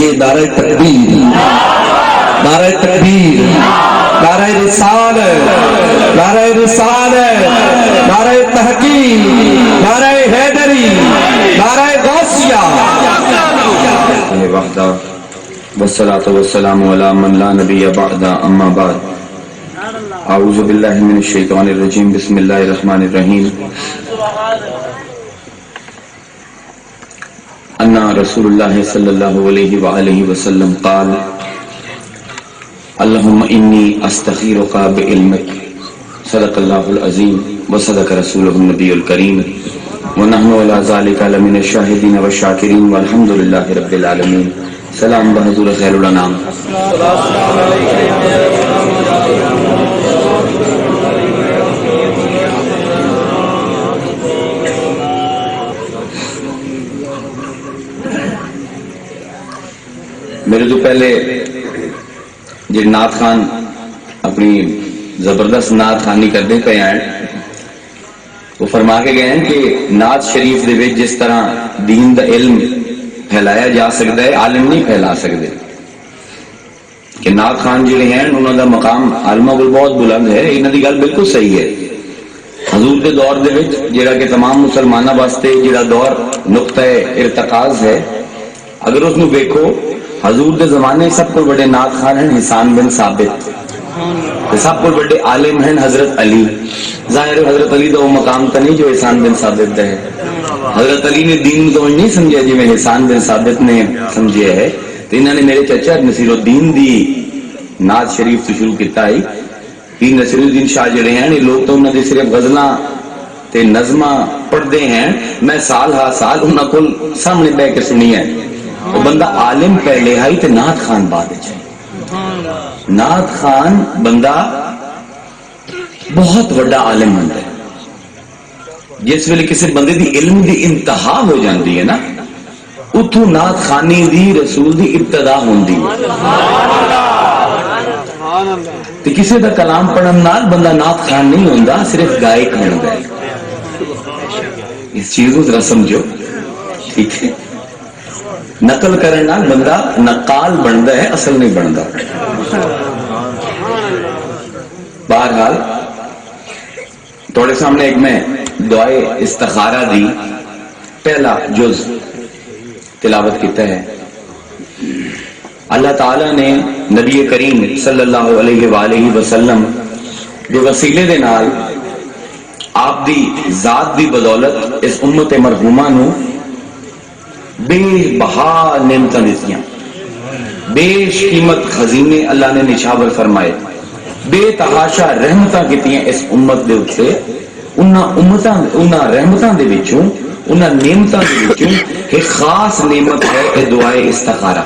یہ نعرہ تکبیر، نعرہ تکبیر، نعرہ رسالت، نعرہ رسالت، نعرہ تحقیق، نعرہ حیدری، نعرہ غوثیہ وحدہ والصلاة والسلام علی من لا نبی بعد اما بعد اعوذ باللہ من الشیطان الرجیم بسم اللہ الرحمن الرحیم ان رسول اللہ صلی اللہ علیہ وآلہ وسلم قال اللہم انی استخیرک بعلمک صدق اللہ العظیم وصدق رسولہ النبی الکریم ونحن علی ذالک لمن الشاہدین والشاکرین والحمد للہ رب العالمین. سلام بحضور خیر الانام. میرے تو پہلے جی نعت خان اپنی زبردست نعت خانی کرتے پہ ہیں، وہ فرما کے گئے ہیں کہ نعت شریف دے وچ جس طرح دین دا علم پھیلایا جا سکتا ہے، عالم نہیں پھیلا سکتے. کہ نعت خان جڑے ہیں انہوں دا مقام عالمہ کو بہت بلند ہے. انہوں دی گل بالکل صحیح ہے. حضور دے دور دے وچ جڑا کہ تمام مسلمانوں واسطے جڑا دور نقطہ ارتکاز ہے، اگر اس نو دیکھو حضور دے زمانے سب کو بڑے نعت خان ہیں حسان بن ثابت، سب کو بڑے عالم ہیں حضرت علی. ظاہر حضرت علی تو وہ مقام تو نہیں جو حسان بن ثابت ہے. حضرت علی نے دین تو نہیں سمجھا جی میں حسان بن ثابت نے سمجھے ہے. تو انہوں نے میرے چچا نصیر الدین دی نعت شریف تو شروع کیتا ہے. پیر نصیر الدین شاہ جڑے ہیں یہ لوگ تو انہوں نے صرف غزلاں تے نظماں پڑھتے ہیں. میں سال ہا سال انہوں کو سامنے بہ کے سنی ہے. وہ بندہ عالم پہلے آئی تے نعت خان بعد چ. نعت خان بندہ بہت بڑا عالم بنتا ہے. جس ویلے کسی بندے دی علم دی انتہا ہو جاندی ہے نا، اتھوں نعت خانی دی رسول دی ابتدا ہوندی ہے. تے کسی دا کلام پڑھن نال بندہ نعت خان نہیں ہوندا، صرف گائک ہوندا ہے. اس چیز کو ذرا سمجھو، ٹھیک ہے؟ نقل کرن نال بندہ نقال بنتا ہے، اصل نہیں بنتا. بہرحال تھوڑے سامنے ایک میں دعائے استخارہ دی پہلا جز تلاوت کیتا ہے. اللہ تعالیٰ نے نبی کریم صلی اللہ علیہ وآلہ وسلم جو وسیلے دے نال آپ دی ذات دی بدولت اس امت مرحومہ نو بے بہا نعمتاں دتیاں، بے قیمت خزینے اللہ نے نشاور فرمائے، بے تحاشا رحمتاں کیتیاں اس امت دے اوتے. انہاں رحمتاں دے وچوں انہاں نعمتاں دے وچوں ایک خاص نعمت ہے کہ دعائے استخارہ.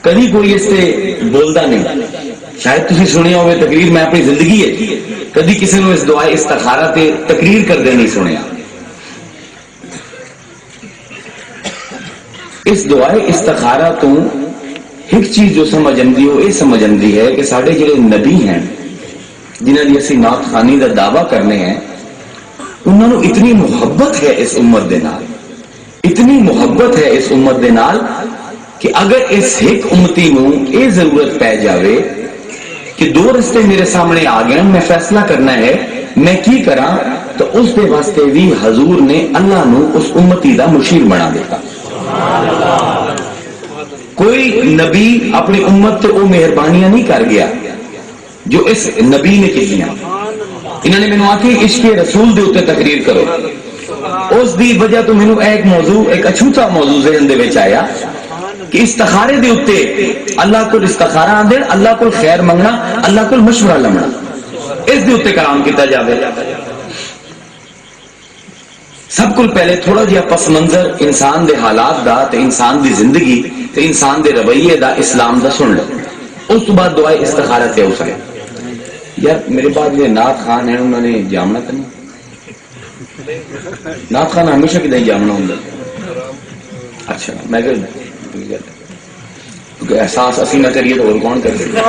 کبھی کوئی اس سے بولدا نہیں. شاید تسی سنیا ہوئے تقریر، میں اپنی زندگی ہے کبھی کسی نے اس دعائے استخارہ تے تقریر کردے نہیں سنیا. اس دعائے استخارہ تو ایک چیز جو سمجھ آندی وہ یہ سمجھ آندی ہے کہ سارے جڑے نبی ہیں جنہاں دی اسی نعت خانی دا دعویٰ کرنے ہیں، انہوں نے اتنی محبت ہے اس امت دے نال، اتنی محبت ہے اس امت دے نال کہ اگر اس ایک امتی نو یہ ضرورت پہ جاوے کہ دو رستے میرے سامنے آ گئے، میں فیصلہ کرنا ہے میں کی کراں، تو اس دے واسطے بھی حضور نے اللہ نو اس امتی دا مشیر بنا دیتا. کوئی نبی اپنی امت تے وہ مہربانیاں نہیں کر گیا جو اس نبی نے کیتیاں. انہوں نے مینوں آکھی عشق رسول دے اوتے تقریر کرو. اس دی وجہ تو مینوں ایک موضوع، ایک اچھوتا موضوع ذہن دے وچ آیا کہ استخارے دے اوتے اللہ کو استخارہ آندے، اللہ کو خیر منگنا، اللہ کو مشورہ لمنا، اس دے اوتے کلام کیتا جاوے. سب کو پہلے تھوڑا جہا پس منظر انسان دے حالات دا تے انسان دی زندگی تے انسان دے رویے دا اسلام دا سن لو. اس تو بعد دعائے استخارہ تے ہو سکے. یار میرے بعد یہ نعت خان ہیں انہوں نے جامنا تو نہیں، نعت خان ہمیشہ کدیں جامنا ہوں. اچھا میں کہ احساس اسی نہ کریے تو اور کون کر سکے.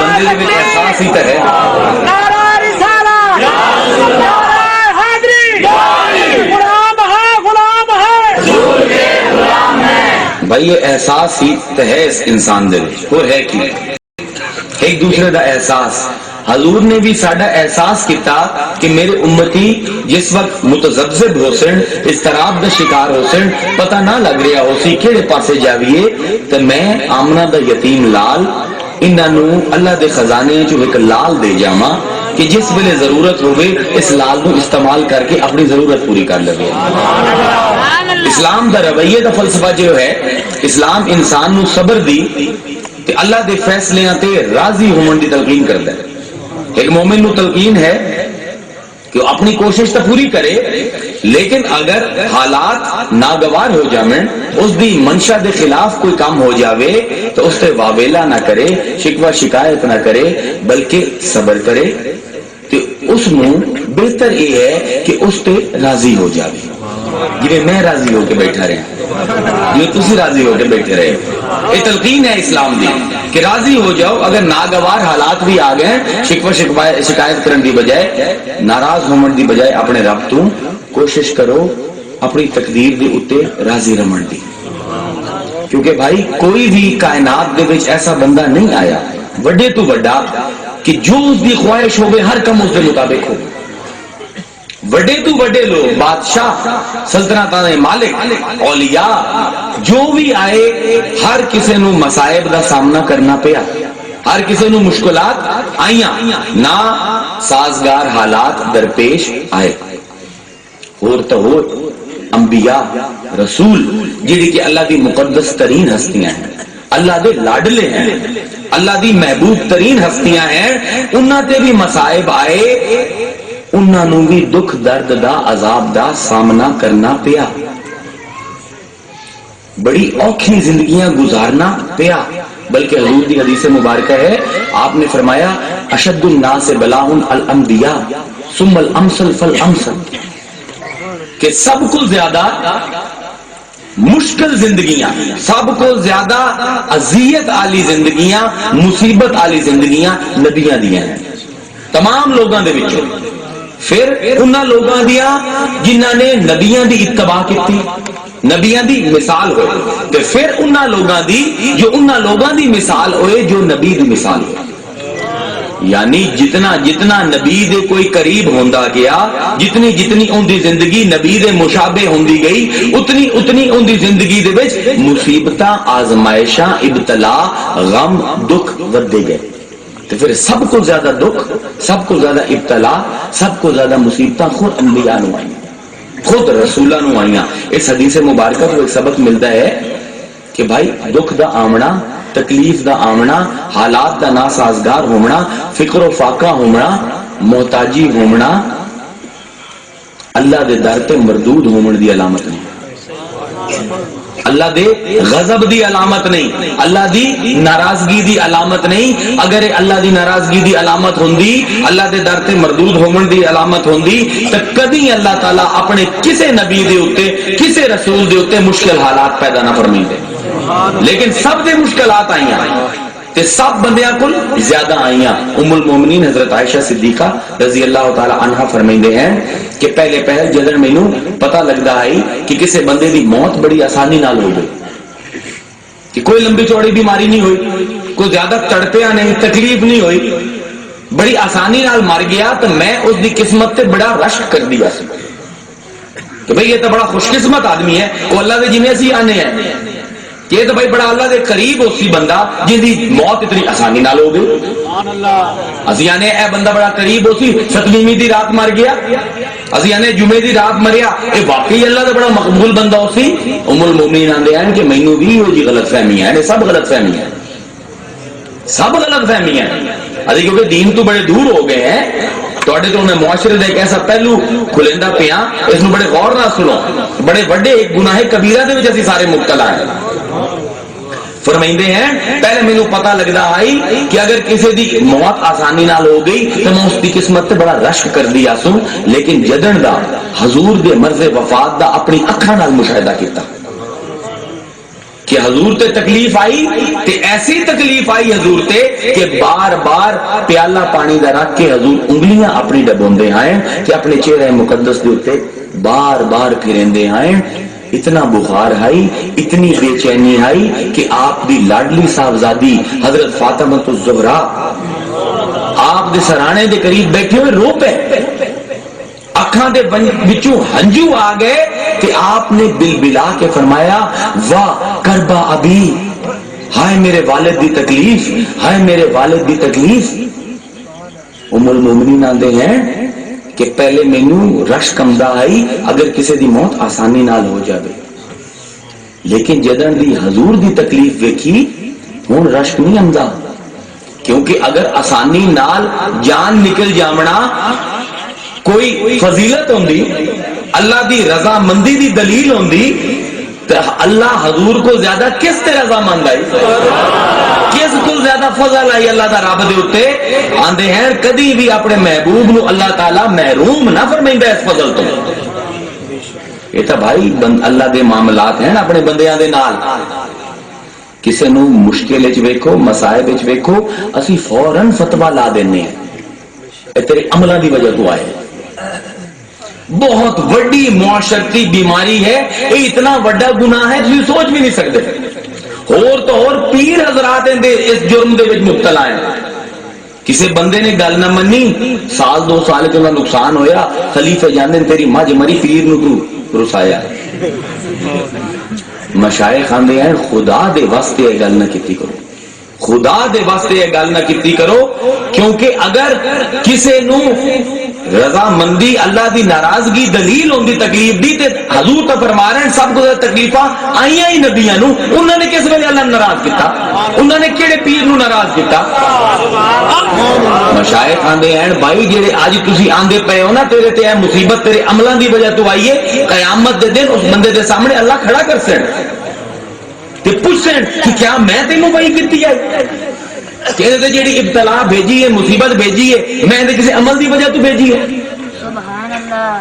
بندے دے احساس ہی تو ہے. نعرہ رسالت، نعرہ حیدری، قرآن بھائی یہ احساس ہی تو ہے اس انسان دے وچ، اور ہے کی ایک دوسرے دا احساس۔ حضور نے بھی ساڈا احساس کیتا کہ میرے امتی جس وقت متذبذب ہو سن، اضطراب دا شکار ہو سن، پتہ نہ لگ رہا ہو سی کہڑے پاسے جاویے، تو میں آمنہ دا یتیم لال انہاں نو اللہ دے خزانے چوں ایک لال دے جاواں کہ جس ویلے ضرورت ہوئے اس لال نو استعمال کر کے اپنی ضرورت پوری کر لے۔ اسلام دا رویے دا فلسفہ جو ہے، اسلام انسان نو صبر دی کہ اللہ دے فیصلیاں تے راضی ہون دی تلقین کرتا ہے۔ ایک مومن نو تلقین ہے کہ وہ اپنی کوشش تو پوری کرے، لیکن اگر حالات ناگوار ہو جائیں، اس دی منشا دے خلاف کوئی کام ہو جاوے تو اس تے واویلا نہ کرے، شکوہ شکایت نہ کرے، بلکہ صبر کرے۔ تو اس نو بہتر یہ ہے کہ اس تے راضی ہو جاوے، جی میں راضی ہو کے بیٹھا رہا، جو تسی راضی ہو کے بیٹھے رہے۔ یہ تلقین ہے اسلام دی کہ راضی ہو جاؤ، اگر ناگوار حالات بھی آ گئے، شکوہ شکایت کرن دی بجائے، ناراض ہومن دی بجائے اپنے رب تو کوشش کرو اپنی تقدیر دے اتے راضی رمن دی، کیونکہ بھائی کوئی بھی کائنات دے وچ ایسا بندہ نہیں آیا وڈے تو وڈا کہ جو اس دی خواہش ہوگی ہر کم اس دے مطابق ہو۔ وڈے تو وڈے لوگ، بادشاہ، سلطنتاں دے مالک، اولیاء، جو بھی آئے ہر کسی نو مصائب دا سامنا کرنا پیا، ہر کسی نو مشکلات آئیاں، نہ سازگار حالات درپیش آئے۔ اور تو اور انبیاء، رسول جڑی کہ اللہ دی مقدس ترین ہستیاں ہیں، اللہ دے لاڈلے ہیں، اللہ دی محبوب ترین ہستیاں ہیں، انہاں تے بھی مصائب آئے، انہاں نو بھی دکھ درد دا عذاب دا سامنا کرنا پیا، بڑی اوکھی زندگیاں گزارنا پیا۔ بلکہ حضور دی حدیث مبارکہ ہے، آپ نے فرمایا اشد الناس بلاء الانبیاء ثم الامثل فالامثل، کہ سب کو زیادہ مشکل زندگیاں، سب کو زیادہ اذیت والی زندگیاں، مصیبت والی زندگیاں نبیاں دیاں ہیں، تمام لوگاں دے وچوں۔ پھر انہاں لوگاں دیاں جنہاں نے نبیاں دی اتباع کیتی، نبیاں دی مثال ہوئے، تو پھر انہاں لوگاں دی جو انہاں لوگاں دی مثال ہوئے جو نبی دی مثال ہوئے۔ یعنی جتنا جتنا نبی دے کوئی قریب ہوندا گیا، جتنی جتنی ان دی زندگی نبی دے مشابہ ہوندی گئی، اتنی اتنی ان دی زندگی دے وچ مصیبتاں، آزمائشاں، ابتلا، غم، دکھ ودے گئے۔ تو پھر سب کو زیادہ دکھ، سب کو زیادہ ابتلا، سب کو زیادہ مصیبتاں خود انبیاء نو آئیں، خود رسولہ نو آئیں۔ اس حدیث مبارکہ کو ایک سبق ملتا ہے کہ بھائی دکھ دا آمنا، تکلیف دا آمنا، حالات دا ناسازگار ہومنا، فکر و فاقہ ہومنا، محتاجی ہومنا اللہ دے در تے مردود ہومن دی علامت نہیں، اللہ دے غضب دی علامت نہیں، اللہ دی ناراضگی دی علامت نہیں۔ اگر اللہ دی ناراضگی دی علامت ہوندی، اللہ دے در تے مردود ہومن دی علامت ہوندی، تو کبھی اللہ تعالیٰ اپنے کسے نبی دے اتے، کسے رسول دے اتے مشکل حالات پیدا نہ فرمائیں دے، لیکن سب دے مشکلات آئیاں تے سب بندیاں کل زیادہ آئیاں۔ ام المومنین حضرت عائشہ صدیقہ رضی اللہ تعالی عنہ فرمائندے ہیں کہ پہلے پہل جدن مینوں پتہ لگدا آئی کہ کسے بندے دی موت بڑی آسانی نال ہو گئی، کہ کوئی لمبی چوڑی بیماری نہیں ہوئی، کوئی زیادہ تڑپیا نہیں، تکلیف نہیں ہوئی، بڑی آسانی نال مر گیا، تو میں اس دی قسمت تے بڑا رشک کر دیا سی کہ بھئی یہ تو بڑا خوش قسمت آدمی ہے، وہ اللہ دے جنہیں سی آنے ہیں، یہ تو بھائی بڑا اللہ دے قریب اسی بندہ جن دی موت اتنی آسانی نال ہو گئی۔ اسی آنے اے بندہ بڑا قریب اسی ستویں دی رات مر گیا، اسی آنے جمعے دی رات مریا، اے واقعی اللہ دا بڑا مقبول بندہ اسی۔ ام المومنین آندے ہیں کہ مینوں بھی ہو جی غلط فہمی ہے، سب غلط فہمی ہے، سب غلط فہمی ہے، ابھی کیونکہ دین تو بڑے دور ہو گئے ہیں، توڑے تو انہیں معاشرے دے ایک ایسا پہلو کھلندہ پیا، اس میں بڑے غور نہ سنو، بڑے بڑے ایک گناہ کبیرہ دے وچ اسی سارے مبتلا ہیں۔ فرمائندے ہیں پہلے مینوں پتہ لگدا آئی کہ اگر کسی دی موت آسانی نال ہو گئی تو میں اس دی قسمت تے بڑا رشک کر دیا سوں، لیکن جدن دا حضور دے مرض وفات دا اپنی اکھاں نال مشاہدہ کیتا کہ حضور تے تکلیف آئی، تے ایسی تکلیف آئی حضور تے کہ بار بار پیالہ پانی دا رکھ کے حضور انگلیاں اپنی ڈبوندے آئیں کہ اپنے چہرے مقدس دے اوتے بار بار پھریندے آئیں اتنا بخار آئی, اتنی بے چینی آئی کہ آپ دی لاڈلی صاحبزادی حضرت فاطمہ الزہرا آپ دے سرانے دے قریب بیٹھے ہوئے رو پے, اکھاں دے بچوں ہنجو آ گئے کہ آپ نے بلبلا کے فرمایا واہ کربا ابی, ہائے میرے والد دی تکلیف, ہائے میرے والد دی تکلیف. ام المومنین آندے ہیں کہ پہلے مینوں رش کمدا آئی اگر کسی دی موت آسانی نال ہو جاوے, لیکن جدن دی حضور دی تکلیف ویکھی ہن رشک نہیں آندا, کیونکہ اگر آسانی نال جان نکل جاونا کوئی فضیلت ہوندی, اللہ دی رضا مندی دی دلیل ہوندی, تو اللہ حضور کو زیادہ کس تے رضا مند آئی, کس کو زیادہ فضل آئی اللہ دا رب دے اتے. آندے ہیں کدی بھی اپنے محبوب نو اللہ تعالی محروم نہ فرمائندا اس فضل تو. یہ تو بھائی اللہ دے معاملات ہیں اپنے بندیاں دے نال. کسے نو مشکل وچ ویکھو, مصائب وچ ویکھو, اسی فوراً فتوی لا دینے ہیں اے تیرے عملاں دی وجہ تو آئے. بہت بڑی معاشرتی بیماری ہے, یہ اتنا بڑا گناہ ہے جسے سوچ بھی نہیں سکتے. اور تو اور پیر حضرات اس جرم دے وچ مبتلا ہیں. کسی بندے نے گل نہ منی, سال دو سال کے انہاں نقصان ہویا, خلیفہ جاندے تیری مجھ مری پیر نو تو رسایا. مشائخ آندے ہیں خدا دے واسطے یہ گل نہ کیتی کرو, خدا دے واسطے یہ گل نہ کیتی کرو, کیونکہ اگر کسے نو رضا مندی اللہ دی ناراضگی دلیل ہوندی تکلیف دی تے حضور تو فرما رہے ہیں سب کو تکلیفاں آئیاں ہی نبیاں نو, انہوں نے کس ویلے اللہ ناراض کیتا, انہوں نے کیڑے پیر نو ناراض کیتا. مشائخ آندے ہیں بھائی جڑے اج تسی آندے پئے ہو نا تیرے تے اے مصیبت تیرے عملاں دی وجہ تو آئی ہے, قیامت دے دن اس بندے دے سامنے اللہ کھڑا کر سن تے پوچھن کہ کیا میں تینوں وہی کیتی ہے, کہ جیڑی ابتلا بھیجی ہے, مصیبت بھیجی ہے, میں نے کسی عمل دی وجہ تو بھیجی ہے.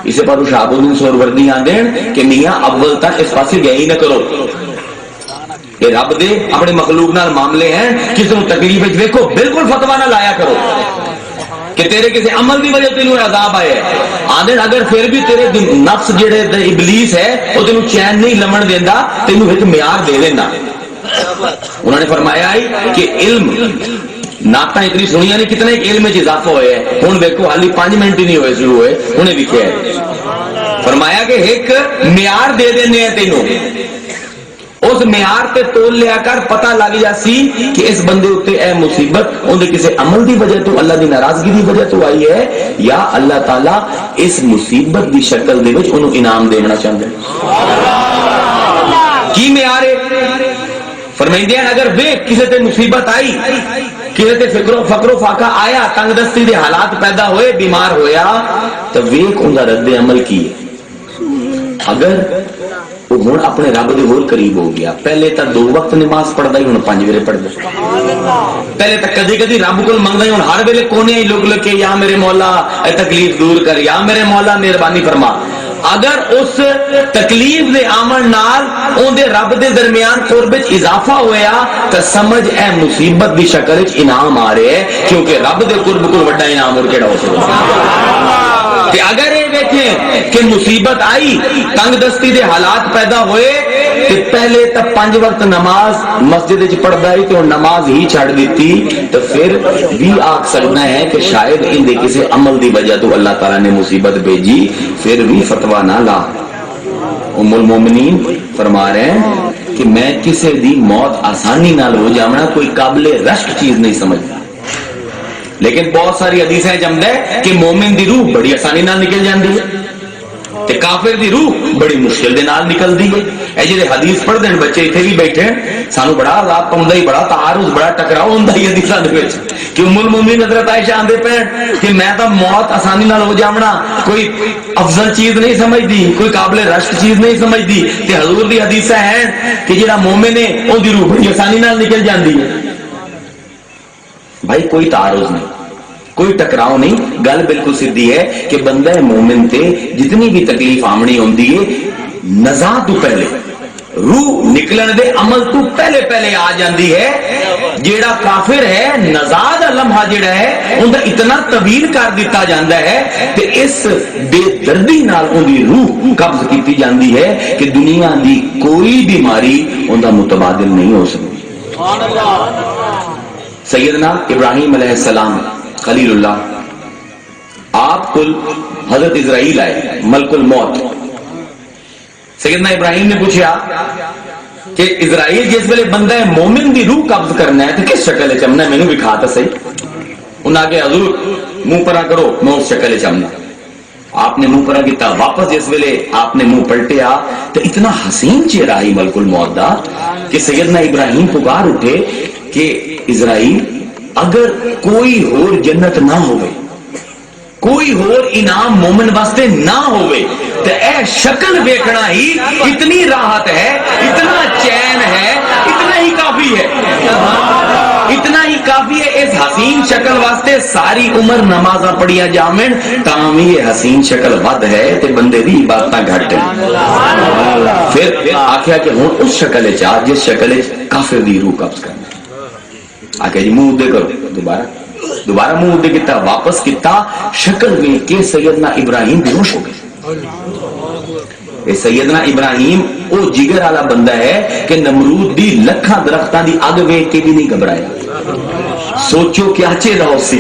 اسے پر شہاب الدین سہروردی آندے ہیں کہ میاں اول تک اس پاسے گئے ہی نہ کرو, یہ رب دے اپنے مخلوق نال معاملے ہیں, کسی نو تکلیف وچ ویکھو بالکل فتوی نہ لایا کرو کہ تیرے کسی عمل دی وجہ تینوں عذاب آیا ہے. آندے اگر پھر بھی تیرے نفس جڑے ابلیس ہے وہ تینوں چین نہیں لمن دیندا, تینوں ایک معیار دے دینا. انہوں نے فرمایا کہ علم نعتاں اتنی سنیاں نے کتنے علم میں اضافہ ہوئے ہے, ہن دیکھو حالی 5 منٹ ہی نہیں ہوئے شروع ہوئے, انہیں لکھا ہے فرمایا کہ ایک معیار دے دینے ہیں تینوں, اس معیار تے تول لیا کر پتہ لگ جاسی کہ اس بندے اتے اے مصیبت اندے کسی عمل دی وجہ تو اللہ دی ناراضگی دی وجہ تو آئی ہے, یا اللہ تعالیٰ اس مصیبت دی شکل دے وچ انہوں انعام دینا چاہتے ہیں. کی معیار ہے فرمائندے ہیں اگر وہ کسی تے مصیبت آئی, کسی تے فقر و فاقہ آیا, تنگ دستی دے حالات پیدا ہوئے, بیمار ہویا, تو ویک ان کا رد عمل کی. اگر وہ ہوں اپنے رب دے اور قریب ہو گیا, پہلے تو 2 وقت نماز پڑھتا ہی ہوں 5 ویلے پڑھتا, پہلے تو کدی کدی رب کو منگتا ہی ہوں ہر ویلے کونے ہی لگ لگ کے یا میرے مولا اے تکلیف دور کر, یا میرے مولا مہربانی فرما. اگر اس تکلیف دے آمن نال اون دے رب دے درمیان قرب وچ اضافہ ہویا تو سمجھ اے مصیبت دی شکل وچ انعام آ رہے ہے, کیونکہ رب دے قرب کو بڑا انعام اور کیڑا ہو سکتا. کہ اگر یہ دیکھیں کہ مصیبت آئی, تنگ دستی دے حالات پیدا ہوئے, کہ پہلے تک 5 وقت نماز مسجد وچ پڑھدا ہے تو نماز ہی چھڑ دیتی, تو پھر بھی آکھ سکنا ہے کہ شاید ان دے کسی عمل دی وجہ تو اللہ تعالیٰ نے مصیبت بھیجی, پھر بھی فتوی نہ لا. ام المومنین فرما رہے ہیں کہ میں کسی دی موت آسانی نال ہو جاونا کوئی قابل رشک چیز نہیں سمجھتا, لیکن بہت ساری حدیثیں جمد ہے کہ مومن دی روح بڑی آسانی نال نکل جاندی ہے, تے کافر دی روح بڑی مشکل دے نال نکل دی ہے. اے جڑے حدیث پڑھ دین بچے ایتھے بھی بیٹھے سانو بڑا عذاب پوندا ہی, بڑا تعارض, بڑا ٹکراؤ ہوندا ہی حدیثاں دے وچ کہ ام المومنین حضرت عائشہ آندے پے کہ میں تو موت آسانی نال ہو جاونا کوئی افضل چیز نہیں سمجھدی, کوئی قابل رشک چیز نہیں سمجھدی, تے حضور دی حدیث ہیں کہ جڑا مومن ہے اون دی روح بڑی آسانی نال نکل جاندی ہے. بھائی کوئی تعارض نہیں, کوئی ٹکراؤ نہیں, گل بالکل سیدھی ہے کہ بندہ مومن تے جتنی بھی تکلیف آمنی ہوندی ہے نزا تو پہلے روح نکلن دے عمل تو پہلے پہلے آ جاندی ہے. جیڑا کافر ہے نزاد لمحہ جیڑا ہے ان دا اتنا طویل کر دیتا جاندا ہے تے اس بے دردی نال ان دی روح قبض کیتی جاندی ہے کہ دنیا دی کوئی بیماری ان دا متبادل نہیں ہو سکتی. سبحان اللہ. سیدنا ابراہیم علیہ السلام خلیل اللہ آپ کل حضرت اسرائیل آئے ملک الموت. سیدنا ابراہیم نے پوچھا کہ اسرائیل جس ویلے بندہ مومن دی روح قبض کرنا ہے تو کس شکل چمنا ہے؟ مینوں دکھا تو صحیح. انہاں آگے حضور منہ پرا کرو میں اس شکل چمنا. آپ نے منہ پرا کیتا. واپس جس ویلے آپ نے منہ پلٹیا تو اتنا حسین چہرہ آئی ملک الموت دا کہ سیدنا ابراہیم پکار اٹھے کہ اسرائیل اگر کوئی اور جنت نہ ہوئے کوئی اور انعام مومن واسطے نہ ہوئے تو اے شکل ویکھنا ہی اتنی راحت ہے اتنا چین ہے اتنا ہی کافی ہے اتنا ہی کافی ہے. اس حسین شکل واسطے ساری عمر نمازاں پڑھیا جامن تاں بھی یہ حسین شکل ود ہے تے بندے دی عبادتاں گھٹ ہیں. پھر آکھیا کہ ہن اس شکل چ جس شکل کافر دی روح قبض کرنا. آکھیا جی منہ ادے کرو. دوبارہ منہ ادے کیتا. واپس کیتا. شکل ویکھ کے سیدنا ابراہیم بے ہوش ہو گئے. سیدنا ابراہیم او جگر والا بندہ ہے کہ نمرود دی لکھاں درختاں دی اگ ویکھ کے بھی نہیں گھبرایا. سوچو کیا چاہیے اسی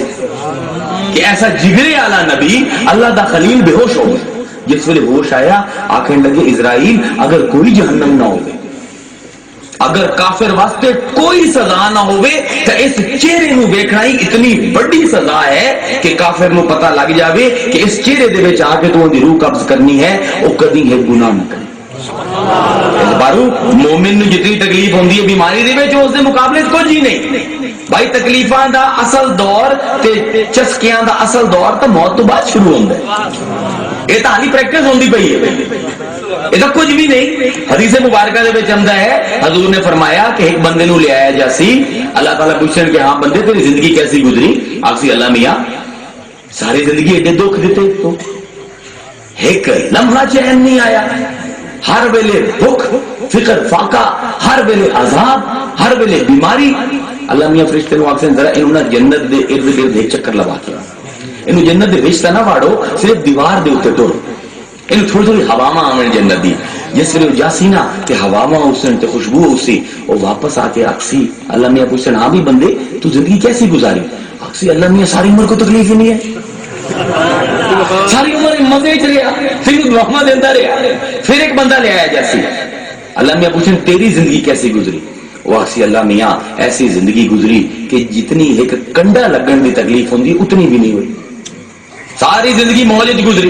کہ ایسا جگرے والا نبی اللہ دا خلیل بے ہوش ہو گیا. جس ویلے ہوش آیا آکھنے لگے اسرائیل اگر کوئی جہنم نہ ہوگی اگر کافر واسطے کوئی سزا نہ ہوئے تو اس چہرے نو ویکھنا ہی اتنی بڑی سزا ہے کہ کافر نو پتہ لگ جاوے کہ اس چہرے دے وچ آ کے تو دی روح قبض کرنی ہے او کدی ہے گناہ نہ کرے. اس بارو مومن نو جتنی تکلیف ہوندی ہے بیماری دے وچ اس دے مقابلے کچھ ہی نہیں. بھائی تکلیفاں دا اصل دور تے چسکیاں دا اصل دور تو موت تو بعد شروع ہوندا ہے. یہ تو حالی پریکٹس ہوندی پئی ہے. یہ تو کچھ بھی نہیں. حدیث مبارکہ دے وچ آندا ہے حضور نے فرمایا کہ ایک بندے نو لے آیا جاسی. اللہ تعالیٰ پوچھن کہ ہاں بندے تیری زندگی کیسی گزری؟ آخسی اللہ میاں ساری زندگی ایڈے دکھ دیتے تو ایک لمحہ چین نہیں آیا. ہر ویلے بھوک فکر فاقہ ہر ویلے عذاب ہر ویلے بیماری. اللہ میاں فرشتے نو آخسن ذرا انہوں نے جنت دے ارد گرد ایک چکر لگا کے انہوں جنت دے وچ نہ واڑو صرف دیوار دے اوتے ٹر انہوں تھوڑی تھوڑی ہواواں آون جنت دی. جس ویلے جاسی نا کہ ہواواں اسن تے خوشبو اسی او واپس آ کے آکسی اللہ میاں پوچھن ہاں بھی بندے تو زندگی کیسی گزاری؟ آکسی اللہ میاں ساری عمر کو تکلیف ہی نہیں ہے ساری عمر مزے چ رہا پھر رحمت دیتا رہا. پھر ایک بندہ لے آیا جیسی. اللہ میاں پوچھیں تیری زندگی کیسی گزری؟ وہ آخسی اللہ میاں ایسی زندگی گزری کہ جتنی ایک کنڈا لگن دی تکلیف ہوندی اتنی بھی نہیں ہوئی. ساری زندگی موج گزری.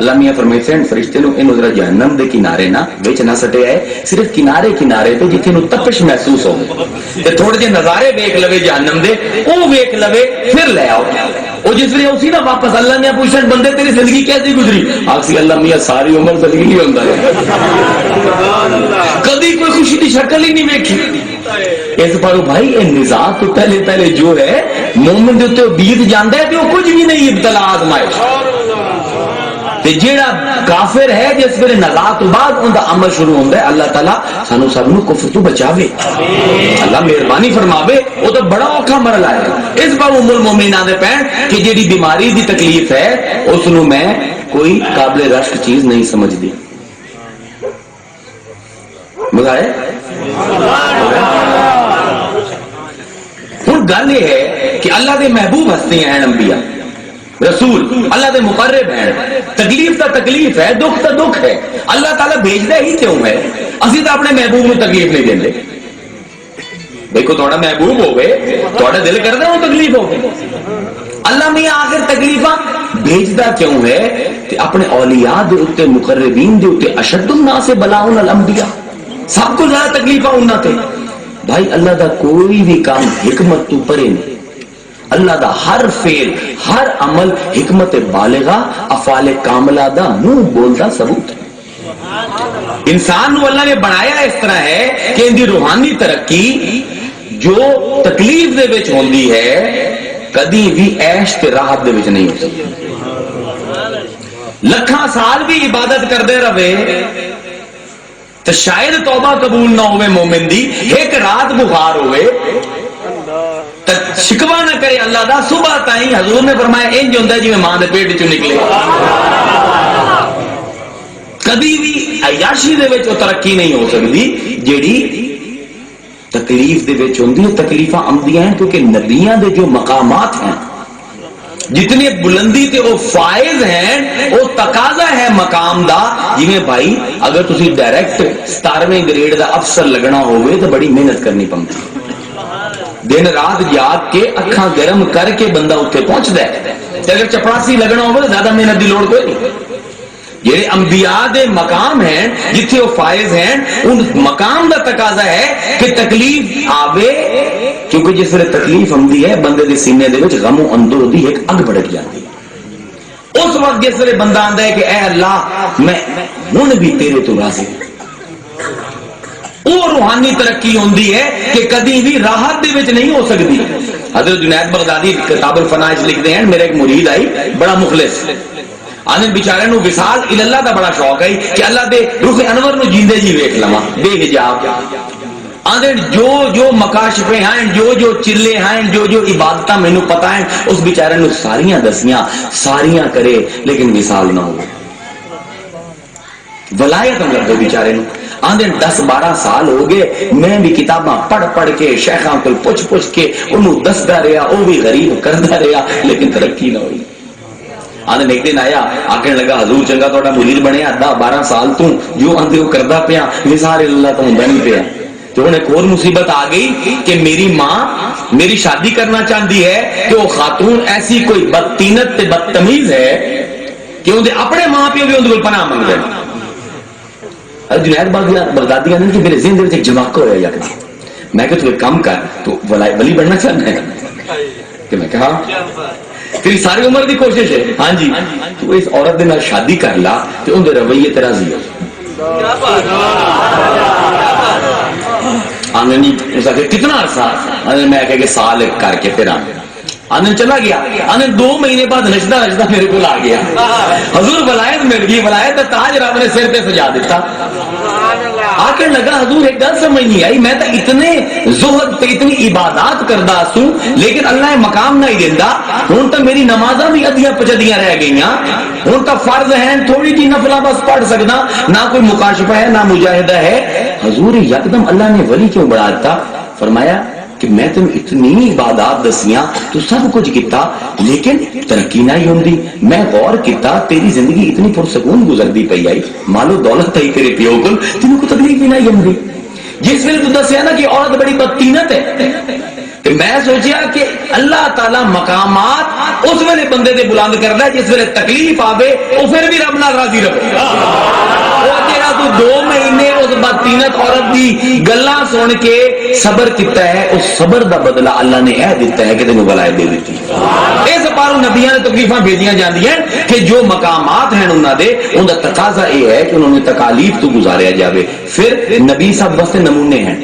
اللہ میاں فرماتے ہیں فرشتے نو انہوں ذرا جہنم دے کنارے نہ وچ نہ سٹے آئے صرف کنارے کنارے تے جتھے نو تپش محسوس ہو تے تھوڑے جے نظارے ویکھ لوے جہنم دے او ویکھ لوے پھر لے آؤ. او جس ویلے اسی نا واپس اللہ میاں پوچھن بندے تیری زندگی کیسی گزری؟ آخسی اللہ میاں ساری عمر زندگی نہیں ہوندا کدی کوئی خوشی دی شکل ہی نہیں ویکھی. اس پر بھائی اے نزاع تو پہلے پہلے جو ہے مومن دے اوتے بیت جاندا ہے تے او کچھ بھی نہیں ابتلا آزمائش. جیڑا کافر ہے جس ویلے نزاع تو بعد ان دا عمل شروع ہوندا ہے اللہ تعالیٰ سانو سب نو کفر تو بچاوے اللہ مہربانی فرماوے. وہ تو بڑا اوکھا مرحلہ ہے. اس بار ام المومنین دے پین کہ جیڑی بیماری دی تکلیف ہے اس نو میں کوئی قابل رشک چیز نہیں سمجھدی. مزہ ہے. ہن گل یہ ہے کہ اللہ دے محبوب ہستیاں ہیں انبیاء رسول اللہ دے مقرب ہیں. تکلیف تا تکلیف ہے دکھ تا دکھ ہے. اللہ تعالیٰ بھیجدا ہی کیوں ہے؟ اسی تو اپنے محبوب نو تکلیف نہیں دیندے. دیکھو تھوڑا محبوب ہوئے تھوڑا دل کردا وہ تکلیف ہوگی. اللہ میاں آخر تکلیفاں بھیجدا کیوں ہے کہ اپنے اولیاء دے اوتے مقربین دے اوتے اشد الناس بلاء الانبیاء سب کو زیادہ تکلیفاں انہاں تے. بھائی اللہ دا کوئی بھی کام حکمت تو پرے نہیں. اللہ دا ہر فعل ہر عمل حکمت بالغہ افعال کاملہ دا منہ بولدا ثبوت. انسان نو اللہ نے بنایا اس طرح ہے کہ ان دی روحانی ترقی جو تکلیف دے وچ ہوندی ہے کدی بھی عیش تے راحت دے وچ نہیں ہو سکتی. لکھاں سال بھی عبادت کردے رہے تو شاید توبہ قبول نہ ہوئے مومن دی، ایک رات بخار ہوئے تو شکوا نہ کرے اللہ دا، صبح تائیں حضور نے فرمایا انج ہوندا جی میں ماں دے پیٹ چوں نکلے. کدی بھی عیاشی دے وچ ترقی نہیں ہو سکتی جیڑی تکلیف دے وچ ہوندی ہے. تکلیفاں آندیاں ہیں کیونکہ نبیاں دے جو مقامات ہیں جتنے بلندی تے وہ فائز ہیں، وہ تقاضا ہے مقام دا. جویں بھائی اگر تسی ڈائریکٹ 17ویں گریڈ دا افسر لگنا ہوئے تو بڑی محنت کرنی پندی، دن رات جاگ کے اکھاں گرم کر کے بندہ اتنے پہنچتا ہے. اگر چپڑاسی لگنا ہوگا تو زیادہ محنت کی لوڑ کوئی نہیں. یہ انبیاء دے مقام ہیں جتھے وہ فائز ہیں، ان مقام دا تقاضا ہے کہ تکلیف آوے، کیونکہ جس ویلے تکلیف آندی ہے بندے دے سینے دے وچ غم و اندر دی ایک اگ بھڑک جاتی ہے. اس وقت جس ویلے بندہ آندا ہے کہ اے اللہ میں ہن بھی تیرے تو راضی ہوں، وہ روحانی ترقی ہوندی ہے کہ کدی بھی راحت دے وچ نہیں ہو سکتی. حضرت جنید بغدادی کتاب الفنا وچ لکھتے ہیں، میرے ایک مرید آئی بڑا مخلص، آنے بیچارے نو وصال اللہ دا بڑا شوق ہے کہ اللہ دے روح انور نو جیندے جی ویکھ لواں بے حجاب. آنے جو جو مکاشفے ہیں، جو جو چلے ہیں، جو جو عبادتاں مینوں پتہ ہیں، اس بیچارے نو ساریاں دسیاں، ساریاں کرے لیکن وصال نہ ہو. ولایت نہ لگے بیچارے نو. آندے 10-12 سال ہو گئے، میں بھی کتاباں پڑھ پڑھ کے شیخاں کو پوچھ پوچھ کے انہوں دسدا رہا، وہ بھی غریب کردا رہا لیکن ترقی نہ ہوئی. آنے ایک دن آیا آکھنے لگا حضور چنگا تہاڈا مرید بنیا 10-12 سال تو جو آندے وہ کردا پیا وصال اللہ تو ہوندا نہیں پیا. تو انہیں ایک اور مصیبت آ گئی کہ میری ماں میری شادی کرنا چاہتی ہے کہ وہ خاتون ایسی کوئی بدتینت تے بدتمیز ہے کہ انہیں اپنے ماں پیو بھی اندر پناہ منگ دیں. جنید بغدادی نے کہ میرے ذہن ایک جماکہ ہوا یکدم. میں کہ تو ایک کام کر، تو ولی بننا چاہتا ہے؟ کہ میں کہا تیری ساری عمر دی کوشش ہے، ہاں جی تو اس عورت دے نال شادی کر لا تو ان دے رویے تے راضی ہو. آنے نہیں اس آگے کتنا عرصہ؟ میں کہ سال ایک کر کے پھر آنے چلا گیا. آنے 2 مہینے بعد نشدہ میرے کو آ گیا. حضور ولایت مل گئی، ولایت تاج رب نے سر پہ سجا دیتا. آ کے لگا حضور ایک گل سمجھ نہیں آئی، میں تو اتنے زہد تے اتنی عبادات کردا سوں لیکن اللہ مقام نہیں دیندا. ہن تو میری نمازاں بھی ادھیاں پچدیاں رہ گئیاں، ہن تو فرض ہیں تھوڑی جی نفلاں بس پڑھ سکدا، نہ کوئی مکاشفہ ہے نہ مجاہدہ ہے. حضور یکدم اللہ نے ولی کیوں بڑھا دیتا؟ فرمایا کہ میں تم اتنی عبادات دسیاں تو سب کچھ کیتا لیکن ترقی نہ ہی ہوندی. میں غور کیتا تیری زندگی اتنی پرسکون گزردی پئی آئی، مالو دولت تھی تیرے پیو کول، تینوں کو تکلیف ہی نہیں ہوندی. جس ویلے تو دسیا نا کہ عورت بڑی بدتینت ہے، تو میں سوچیا کہ اللہ تعالی مقامات اس ویلے بندے دے بلند کردا ہے جس ویلے تکلیف آوے وہ پھر بھی رب نال راضی رہے. وہ جڑا تو 2 مہینے اس بدتینت عورت دی گلاں سن کے صبر کیتا ہے، اس صبر دا بدلہ اللہ نے اے دیتا ہے کہ تینوں ولایت دے دیتی. اس پاروں نبیاں نے تکلیفاں بھیجیاں جاندیاں کہ جو مقامات ہیں انہاں دے ان دا تقاضا یہ ہے کہ انہوں نے تکالیف تو گزاریا جاوے. پھر نبی صاحب واسطے نمونے ہیں.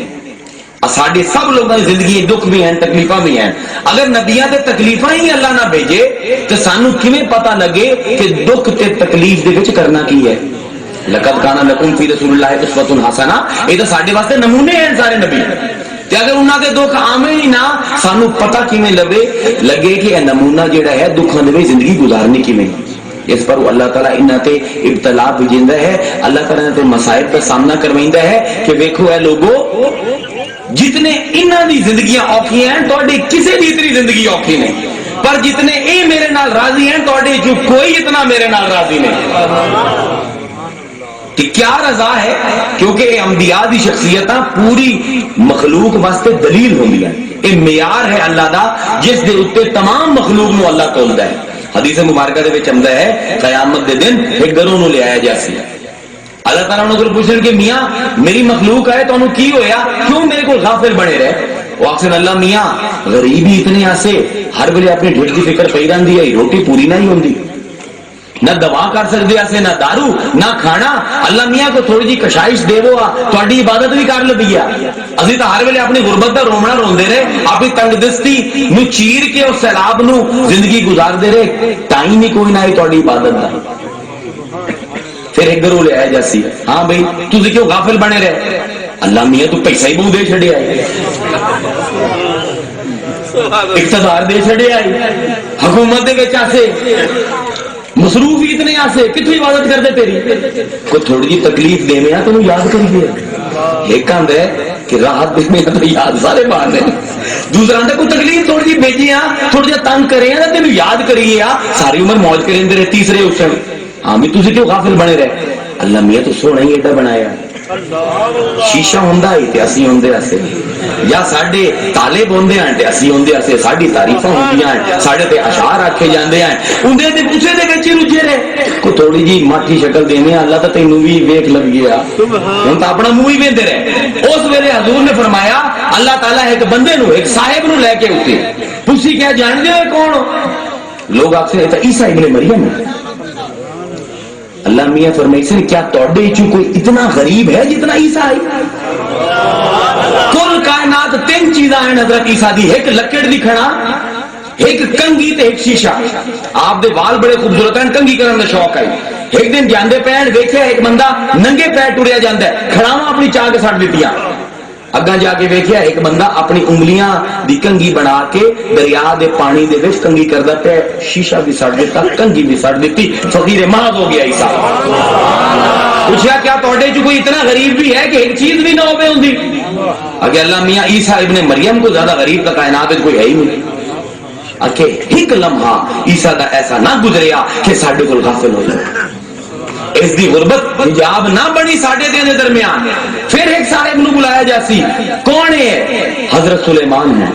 ساڈے سب لوگوں کی زندگی دکھ بھی ہیں تکلیفاں بھی ہیں. اگر نبیاں تے تکلیفاں ہی اللہ نہ بھیجے تو سانو کیویں پتہ لگے کہ دکھ تے تکلیف دے وچ کرنا کی ہے. لقد کان لکم فی رسول اللہ اسوۃ حسنہ، یہ تو ساڈے واسطے نمونے ہیں سارے نبی. تے اگر انہاں دے دکھ آویں ہی نہ سانو پتہ کیویں لگے کہ یہ نمونہ جڑا ہے دکھاں دے وچ زندگی گزارنی کیویں. اس پر اللہ تعالیٰ انہاں تے ابتلا بھیجیندا ہے، اللہ تعالیٰ نے مصائب کا سامنا کرویندا ہے کہ ویکھو اے لوگو جتنے انہاں دی زندگیاں اوکھی ہیں تہاڈی کسے دی اتنی زندگی اوکھی نہیں، پر جتنے اے میرے نال راضی ہیں تہاڈے جو کوئی اتنا میرے نال راضی نہیں. کہ کیا رضا ہے؟ کیونکہ یہ انبیاء دی شخصیتاں پوری مخلوق واسطے دلیل ہوندی ہیں. یہ معیار ہے اللہ دا جس دے اوتے تمام مخلوق نو اللہ تولدا ہے. حدیث مبارکہ دے وچ آندا ہے قیامت دے دن ایک گروہ نو لے آیا جاسی، اللہ تعالیٰ انہوں کو پوچھیں کہ میاں میری مخلوق ہے تو انہوں کی ہویا کیوں میرے کو غافل بنے رہے؟ وہ آخر اللہ میاں غریبی اتنے آسے ہر بلے اپنے ڈھیٹ کی فکر پئی رہندی ہے، روٹی پوری نہ ہی ہوندی، نہ دوا کر سکتے ایسے نہ دارو نہ کھانا. اللہ میاں کو تھوڑی جی کشائش دے وہ تھوڑی عبادت بھی کر لبی ہے. اسی تو ہر ویلے اپنی غربت کا رومنا روندے رہے، اپنی تنگ دستی نو چیر کے اس سیلاب نو زندگی گزار دے رہے، ٹائم ہی کوئی نہ تھوڑی عبادت کا. پھر ایک گروہ لے آیا جاسی، ہاں بھائی تسی کیوں غافل بنے رہے؟ اللہ میاں تو پیسہ ہی بہت دے چھڑے آئے، اقتدار دے چھڑے آئے، حکومت دے وچ آسے، مصروف ہی اتنے آسے، کتنی عبادت کر دے تیری؟ کوئی تھوڑی جی تکلیف دینے تو یاد کریے، ایک کام ہے کہ راحت دینے تو یاد سارے مارنے، دوسرا آتا کوئی تکلیف تھوڑی جی بھیجی تھوڑا جا تنگ کرے نا تینوں یاد کریے ساری عمر موج کریں دے رہے، تیسرے اوپشن ہاں بھی تسی کیوں غافل بنے رہے؟ اللہ میاں تو سونا ہی ایڈا بنایا، شیشہ ہوندہ ہی تے اسی ہوندے اسے، یا ساڈے طالب ہوندے ہیں تے اسی ہوندے اسے، ساڈی تعریفاں ہوندیاں ہیں، ساڈے تے اشعار آکھے جاندے ہیں، اندے تے کسے دے وچ رجے رہے، کوئی تھوڑی جی ماٹھی شکل دینے اللہ تے تینوں بھی ویکھ لگ گیا، ہن تے اپنا منہ ہی ویندے رہے۔ اس ویلے حضور نے فرمایا اللہ تعالیٰ ایک بندے نو، ایک صاحب نو لے کے اٹھے، تسی کیا جان دے ہو کون ہو؟ لوگ آپ سے عیسیٰ ابن مریم ہے۔ اللہ میاں فرمائی سے کیا توڑے چو کوئی اتنا غریب ہے جتنا عیسیٰ ہے؟ کل کائنات تین چیزاں ہیں حضرت عیسیٰ دی، ایک لکڑ دی کھڑا، ایک کنگھی تے ایک شیشہ۔ آپ دے وال بڑے خوبصورت ہیں، کنگھی کرن دا شوق ہے۔ ایک دن جاندے پین ویکھیا ایک بندہ ننگے پیر ٹریا جاندا ہے، کھڑاواں اپنی چاہ کے سٹ دتیاں، اگاں جا کے ویکھیا ایک بندہ اپنی انگلیاں دی کنگھی بنا کے دریا دے پانی دے وچ کنگھی کردا پیا، شیشہ بھی سٹ دیتا، کنگھی بھی سٹ دیتی، فقیر محض ہو گیا عیسیٰ۔ پوچھا کیا توڑے جو کوئی اتنا غریب بھی ہے کہ ایک چیز بھی نہ ہوے ہوندی؟ اگے اللہ میاں عیسیٰ ابن مریم کو زیادہ غریب کا کائنات کوئی ہے ہی نہیں۔ اکے ایک لمحہ عیسیٰ دا ایسا نہ گزریا کہ ساڈے کول غافل ہو جائے، اس دی غربت حجاب نہ بنی ساڈے دے درمیان۔ پھر ایک صاحب نو بلایا جاسی، کون ہے؟ حضرت سلیمان ہے۔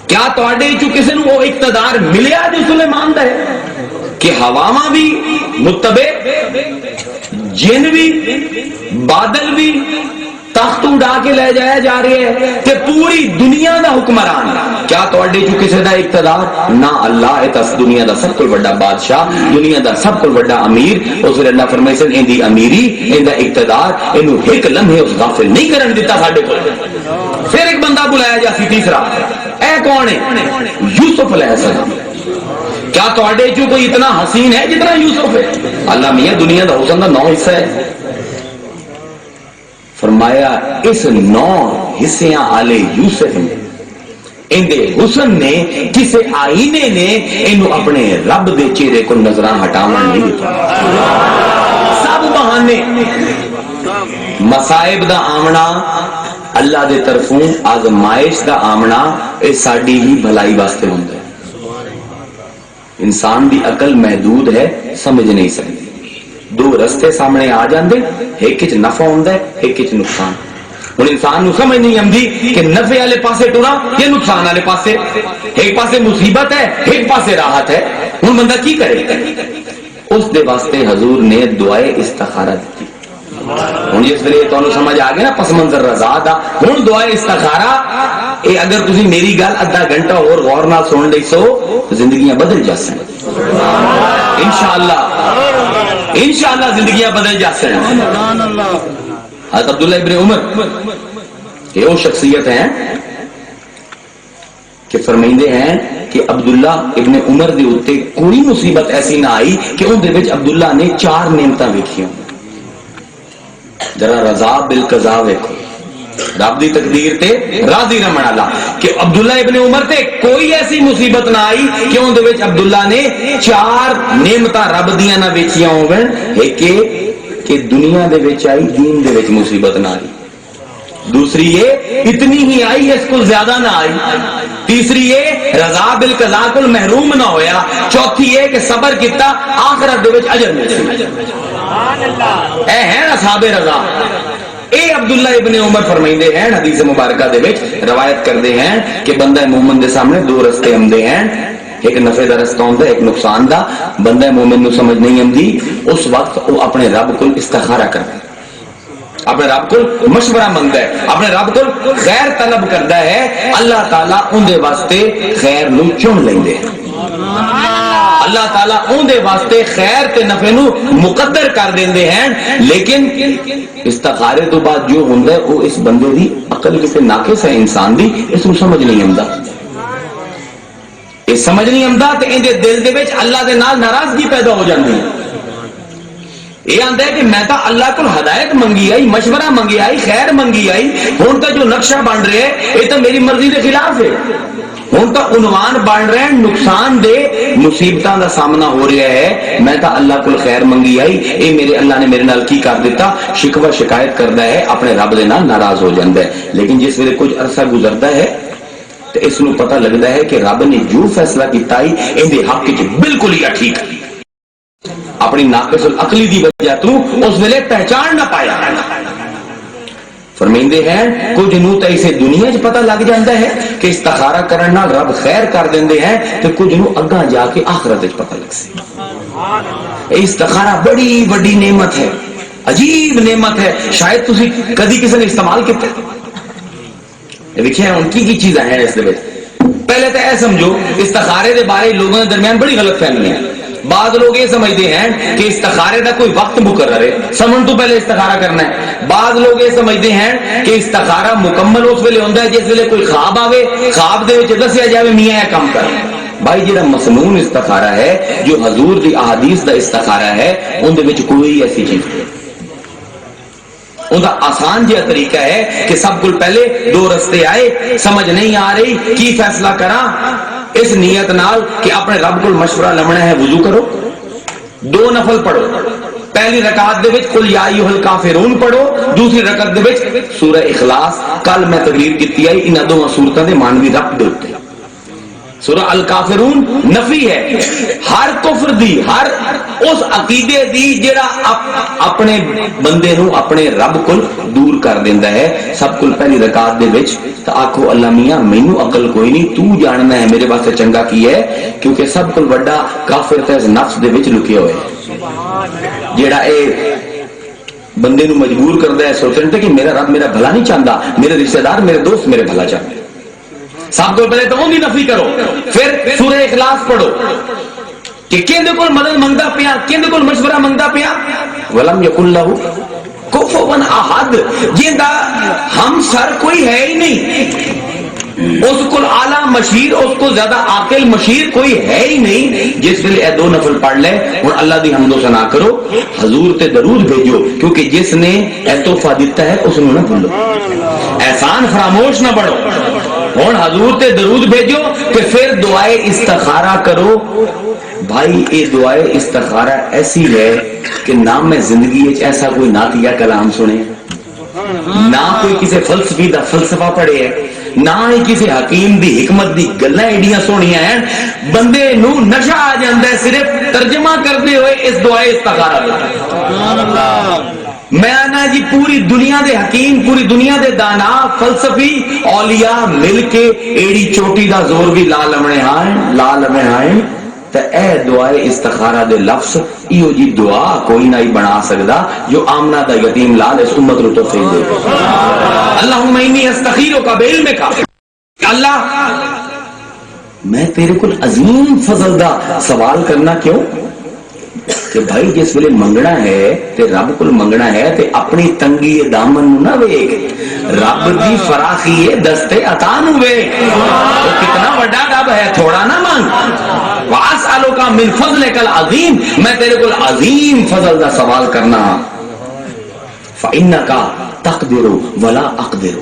کیا تواڈے چوں کسے نو وہ اقتدار ملیا جو سلیمان دا ہے کہ ہواواں بھی متبع، جن بھی، بادل بھی تخت اڑا کے لے جایا جا رہے ہیں کہ پوری دنیا دا حکمران؟ کیا تواڈے چوں کسے دا اقتدار؟ نہ، اللہ ہے تس دنیا دا سب کو بڑا بادشاہ، دنیا دا سب کو بڑا امیر۔ اس نے اللہ فرمائے سن ان دی امیری، ان دا اقتدار اینو ایک لمحے اس غافل نہیں کرن دیتا ساڈے کول۔ پھر ایک بندہ بلایا جاسی تیسرا، اے کون ہے؟ یوسف علیہ السلام۔ کیا تواڈے چوں کوئی اتنا حسین ہے جتنا یوسف ہے؟ اللہ میاں دنیا دا حسن دا 9 حصہ ہے۔ فرمایا اس 9 حصیاں آلے یوسف نے، ان دے حسن نے کسے آئینے نے انہوں اپنے رب دے چہرے کو نظران ہٹاوا نہیں دیتا۔ سب بہانے، مصائب دا آمنا اللہ دے طرفوں، آزمائش دا آمنا اے ساڈی ہی بھلائی واسطے ہوندا ہے۔ انسان دی عقل محدود ہے، سمجھ نہیں سکتی، دو رستے سامنے آ جاندے، ایک وچ نفع ہوندا ہے، ایک وچ نقصان۔ ہن انسان نو سمجھ نہیں آندی کہ نفع والے پاسے ٹرا یا نقصان والے پاسے، ایک پاسے مصیبت ہے ایک پاسے راحت ہے، ہن بندہ کی کرے؟ اس دے واسطے حضور نے دعائے استخارہ دی۔ ہن جس ویلے تانوں سمجھ آ گیا نا پس منظر رضا دا، ہن دعائے استخارہ اے اگر تسی میری گل آدھا گھنٹہ اور غور نال سن لئی سو زندگیاں بدل جاسن انشاءاللہ، انشاءاللہ زندگیاں بدل جاسن۔ حضرت عبداللہ ابن عمر یہ وہ شخصیت ہیں کہ فرمائندے ہیں کہ عبداللہ ابن عمر دے اوتے کوئی مصیبت ایسی نہ آئی کہ ان دے وچ عبداللہ نے 4 نعمتاں ویکھیاں۔ ذرا رضا بالقضاء ویکھو، رب دی تقدیر تے راضی رہن والا، کہ عبداللہ ابن عمر تے کوئی ایسی مصیبت نہ آئی کہ ان دے وچ عبداللہ نے 4 نعمتاں رب دیاں نہ ویکھیاں ہون، ایک کہ دنیا دے وچ آئی، دین دے وچ مصیبت نہ آئی، دوسری یہ اتنی ہی آئی اس کو زیادہ نہ آئی، تیسری یہ رضا بالقضاء کو محروم نہ ہویا، چوتھی یہ کہ صبر کیتا آخرت دے وچ اجر ملے۔ اے ہیں اصحاب رضا، اے عبداللہ ابن عمر فرمائندے ہیں حدیث مبارکہ دے وچ روایت کردے ہیں کہ بندہ مومن دے سامنے 2 رستے آندے ہیں، ایک نفع دا رستہ ہوندا ہے، ایک نقصان دا۔ بندہ مومن نو سمجھ نہیں آندی، اس وقت وہ اپنے رب کو استخارہ کردا ہے، اپنے رب کو مشورہ منگتا ہے، اپنے رب کو خیر طلب کرتا ہے، اللہ تعالیٰ ان دے واسطے خیر نو چن لیندے ہیں، اللہ تعالیٰ ان دے واسطے خیر تے نفع نو مقدر کر دیندے ہیں۔ لیکن استخارے تو بعد جو ہوندا ہے وہ اس بندے دی عقل کسے ناقص ہے انسان دی، اس نو سمجھ نہیں آندا، یہ سمجھ نہیں آندا تے ان دے دل دے وچ اللہ دے نال ناراضگی پیدا ہو جاندی ہے۔ یہ آتا ہے کہ میں تو اللہ کو ہدایت منگی آئی، مشورہ منگی آئی، خیر منگی آئی، ہوں تو جو نقشہ بن رہے ہے یہ تو میری مرضی کے خلاف ہے، ہوں تو عنوان بن رہے ہیں نقصان دے مصیبتاں دا سامنا ہو رہا ہے، میں تو اللہ کو خیر منگی آئی، اے میرے اللہ نے میرے نال کی کر دیتا، شکوہ شکایت کرتا ہے، اپنے رب دے نال ناراض ہو جاتا ہے۔ لیکن جس ویلے کچھ عرصہ گزرتا ہے تو اس نو پتہ لگتا ہے کہ رب نے جو فیصلہ کیتا ہی ان دے حق وچ بالکل ہی ٹھیک، اپنی ناقص العقلی دی وجہ تو اس ویلے پہچان نہ پایا۔ فرمیندے ہیں کچھ نو تو اسے دنیا چ پتہ لگ جاتا ہے کہ استخارہ کرن نال رب خیر کر دیندے ہیں، تو کچھ نو اگاں جا کے آخرت وچ پتہ لگ سی۔ استخارہ بڑی بڑی نعمت ہے، عجیب نعمت ہے، شاید تسی کدی کسی نے استعمال کیتا دیکھیں ان کی چیزیں ہیں اس دے۔ پہلے تو اے سمجھو استخارے دے بارے لوگوں کے درمیان بڑی غلط فہمی ہے۔ بعض لوگ یہ سمجھتے ہیں کہ استخارے کا کوئی وقت مقرر ہے، سمجھ تو پہلے استخارہ کرنا ہے۔ بعض لوگ یہ سمجھتے ہیں کہ استخارہ مکمل اس ویلے ہوندا ہے جس ویلے کوئی خواب آوے، خواب دے وچ دسیا جاوے میاں یہ کام کر۔ بھائی جڑا مسنون استخارہ ہے، جو حضور دی احادیث دا استخارہ ہے، ان دے وچ کوئی ایسی چیز نہیں۔ ان کا آسان جہا طریقہ ہے کہ سب کو پہلے دو رستے آئے، سمجھ نہیں آ رہی کی فیصلہ کرا، اس نیت نال کہ اپنے رب کو مشورہ لمنا ہے، وضو کرو، دو نفل پڑھو، پہلی رکعت دے وچ قل یا ایھا الکافرون پڑھو، دوسری رکعت دے وچ سورہ اخلاص۔ کل میں تقریر کیتی ہے انہاں دونوں سورتاں دے مانوی ربط دے اوتے۔ سورہ الکافرون نفی ہے ہر کفر دی، ہر اس عقیدے دی جڑا اپنے بندے نو اپنے رب کو دور کر دیندا ہے۔ سب کو پہلی رکعت دے وچ تے آکھو اللہ میاں مینوں عقل کوئی نہیں، تو جاننا ہے میرے واسطے چنگا کی ہے، کیونکہ سب کو بڑا کافر تے نفس دے وچ لکے ہوئے جڑا اے بندے نو مجبور کردا ہے سوچن تے کہ میرا رب میرا بھلا نہیں چاہندا، میرے رشتہ دار میرے دوست میرے بھلا چاہتے۔ سب کو پہلے تو ان کی نفی کرو، پھر سورہ اخلاص پڑھو کہ کیندے کول مدد منگدا پیا، کیندے کول مشورہ منگدا پیا، ولم یکن لہ کفوا احد، جیندا ہم سر کوئی ہے ہی نہیں، اس کو اعلیٰ مشیر، اس کو زیادہ عاقل مشیر کوئی ہے ہی نہیں۔ جس ویلے اے دو نفل پڑھ لے اور اللہ دی حمد و ثنا کرو، حضور تے درود بھیجو، کیونکہ جس نے اے تحفہ دیتا ہے اس نو نہ بھولو، احسان فراموش نہ پڑھو۔ ہوں حضور تے درود بھیجو کہ پھر دعائے استخارہ کرو۔ بھائی یہ دعائے استخارہ ایسی ہے کہ نہ میں زندگی ایسا کوئی نعتیہ کلام سنے، نہ کوئی کسی فلسفی دا فلسفہ پڑھے ہے، نہ ہی کسی حکیم دی حکمت دی گلاں ایڈیاں سونیاں ہیں، بندے نو نشہ آ جاندا ہے صرف ترجمہ کرتے ہوئے اس دعائے استخارہ کا۔ سبحان اللہ۔ میں آنا جی پوری دنیا دے حکیم، پوری دنیا دے دانا، فلسفی، اولیاء مل کے ایڑی چوٹی دا زور بھی لا لمے ہائیں تے اے دعائے استخارہ دے لفظ ایو جی دعا کوئی نہ بنا سکدا جو آمنہ دا یتیم لال اس امت رو توفیق دے۔ اللہم انی استخیرک بعلمک، اللہ میں تیرے کو عظیم فضل دا سوال کرنا کیوں کہ بھائی جس ویلے منگنا ہے تے رب کو منگنا ہے تے اپنی تنگی دامن نہ ویکھ، رب دی فراخی دستے عطا نو ویکھ، تو کتنا بڑا رب ہے، تھوڑا نہ مانگ۔ واسالک من فضلک العظیم، میں تیرے کو عظیم فضل دا سوال کرنا، فانک تقدر ولا اقدر،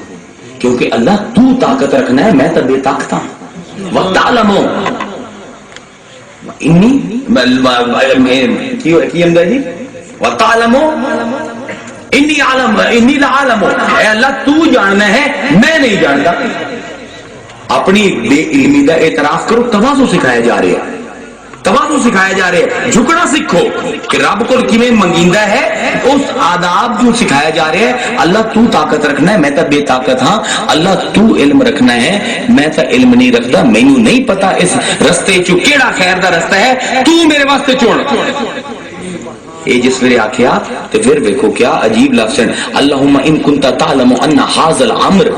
کیونکہ اللہ تو طاقت رکھنا ہے، میں تو بے طاقت ہوں۔ وتعلم انی کی اندر جی وتعلم انی عالم انی لعالم، اے اللہ تو جاننا ہے میں نہیں جانتا۔ اپنی بے علمی دا اعتراف کرو، تواضع سکھایا جا رہا ہے، تواضع سکھایا جا رہا ہے، جھکنا سیکھو کہ رب کو کیویں منگیندا ہے، اس آداب جو سکھایا جا رہا ہے۔ اللہ تو طاقت رکھنا ہے، میں تو بے طاقت ہاں، اللہ تو علم رکھنا ہے، میں تو علم نہیں رکھدا، مینوں نہیں پتا اس رستے چوں کیڑا خیر دا رستہ ہے، تو میرے واسطے چن۔ اے جس ویلے آکھیا تے پھر دیکھو کیا عجیب لفظ ہیں، اللہم ان کنت تعلم ان ھذا الامر،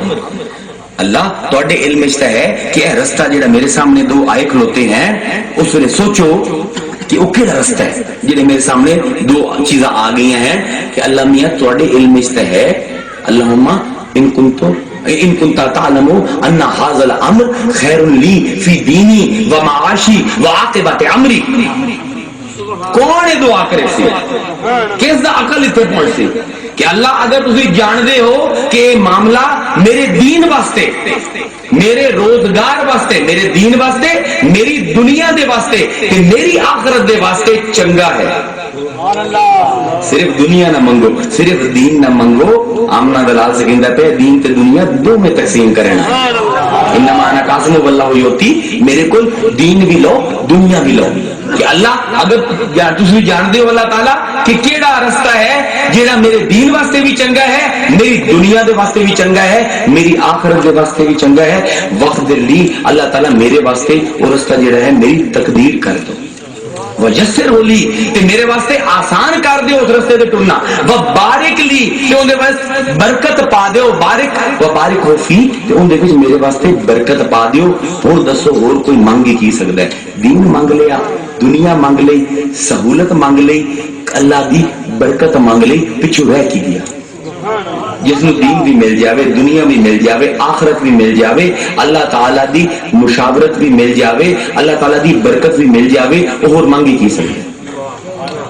اللہ تواڈے علم وچ ہے کہ اے رستہ جڑا میرے سامنے دو آئے کھلوتے ہیں، اس ویلے سوچو کہ وہ کیڑا رستہ ہے جڑے میرے سامنے دو چیزاں آ گئی ہیں کہ اللہ میاں تواڈے علم وچ ہے، اللہم ان کنت تعلم ان ھذا الامر خیر لی فی دینی و معاشی و عاقبت امری، کون یہ دعا کرے سی کس دا عقل اتنے پہنچ سی کہ اللہ اگر تسی جاندے ہو کہ یہ معاملہ میرے دین واسطے میرے روزگار واسطے میرے دین واسطے میری دنیا دے واسطے کہ میری آخرت دے واسطے چنگا ہے صرف دنیا نہ منگو صرف دین نہ منگو آمنا دلال سے کہندہ پہ دین تے دنیا دو میں تقسیم کرنا انما انا قاسم واللہ یوتی میرے کل دین بھی لو دنیا بھی لو کہ اللہ اگر تسی جاندے ہو اللہ تعالیٰ کہ کیڑا رستہ ہے جیڑا میرے دین واسطے بھی چنگا ہے میری دنیا دے واسطے بھی چنگا ہے میری آخرت دے واسطے بھی چنگا ہے وقت دے لی اللہ تعالیٰ میرے واسطے وہ رستہ جیڑا ہے میری تقدیر کر دو وجسر ہو لی کہ میرے واسطے آسان کر دے اس رستے دے ٹرنا وہ بارک لی کہ ان دے واسطے برکت پا دیو بارک و بارک ہو فی کہ ان دے وچ میرے واسطے برکت پا دیو اور دسو اور کوئی مانگ کی سکتا ہے دین مانگ لیا دنیا مانگ لئی سہولت مانگ لئی اللہ دی برکت مانگ لئی پچھو رہ کی گیا جس نو دین بھی مل جاوے دنیا بھی مل جاوے آخرت بھی مل جاوے اللہ تعالیٰ دی مشاورت بھی مل جاوے اللہ تعالیٰ دی برکت بھی مل جاوے اور مانگی کی سکتے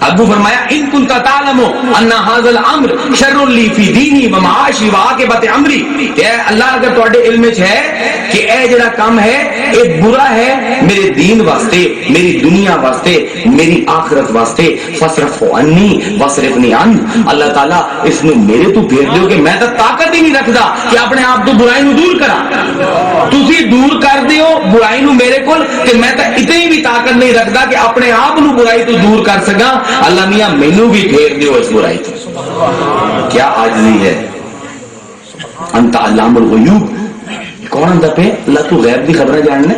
ابو فرمایا ان کنت تعلم ان هذا الامر شر لی فی دینی و معاشی و عاقبت امری کہ اللہ اگر تواڈے علم وچ ہے کہ اے جڑا کام ہے اے برا ہے میرے دین واسطے میری دنیا واسطے میری آخرت واسطے فصرف عنی وصرفنی عن اللہ تعالیٰ اس نے میرے تو پھیر دیو کہ میں تو طاقت ہی نہیں رکھدا کہ اپنے آپ تو برائی نو دور کراں تسی دور کر دیو برائی نو میرے کول کہ میں تو اتنی بھی طاقت نہیں رکھدا کہ اپنے آپ نو برائی تو دور کر سکاں اللہ میاں مینو بھی پھیر دیو اس برائی تو کیا عاجزی ہے انت علام الغیوب کون اندر پہ اللہ تو غیب دی خبریں جاننے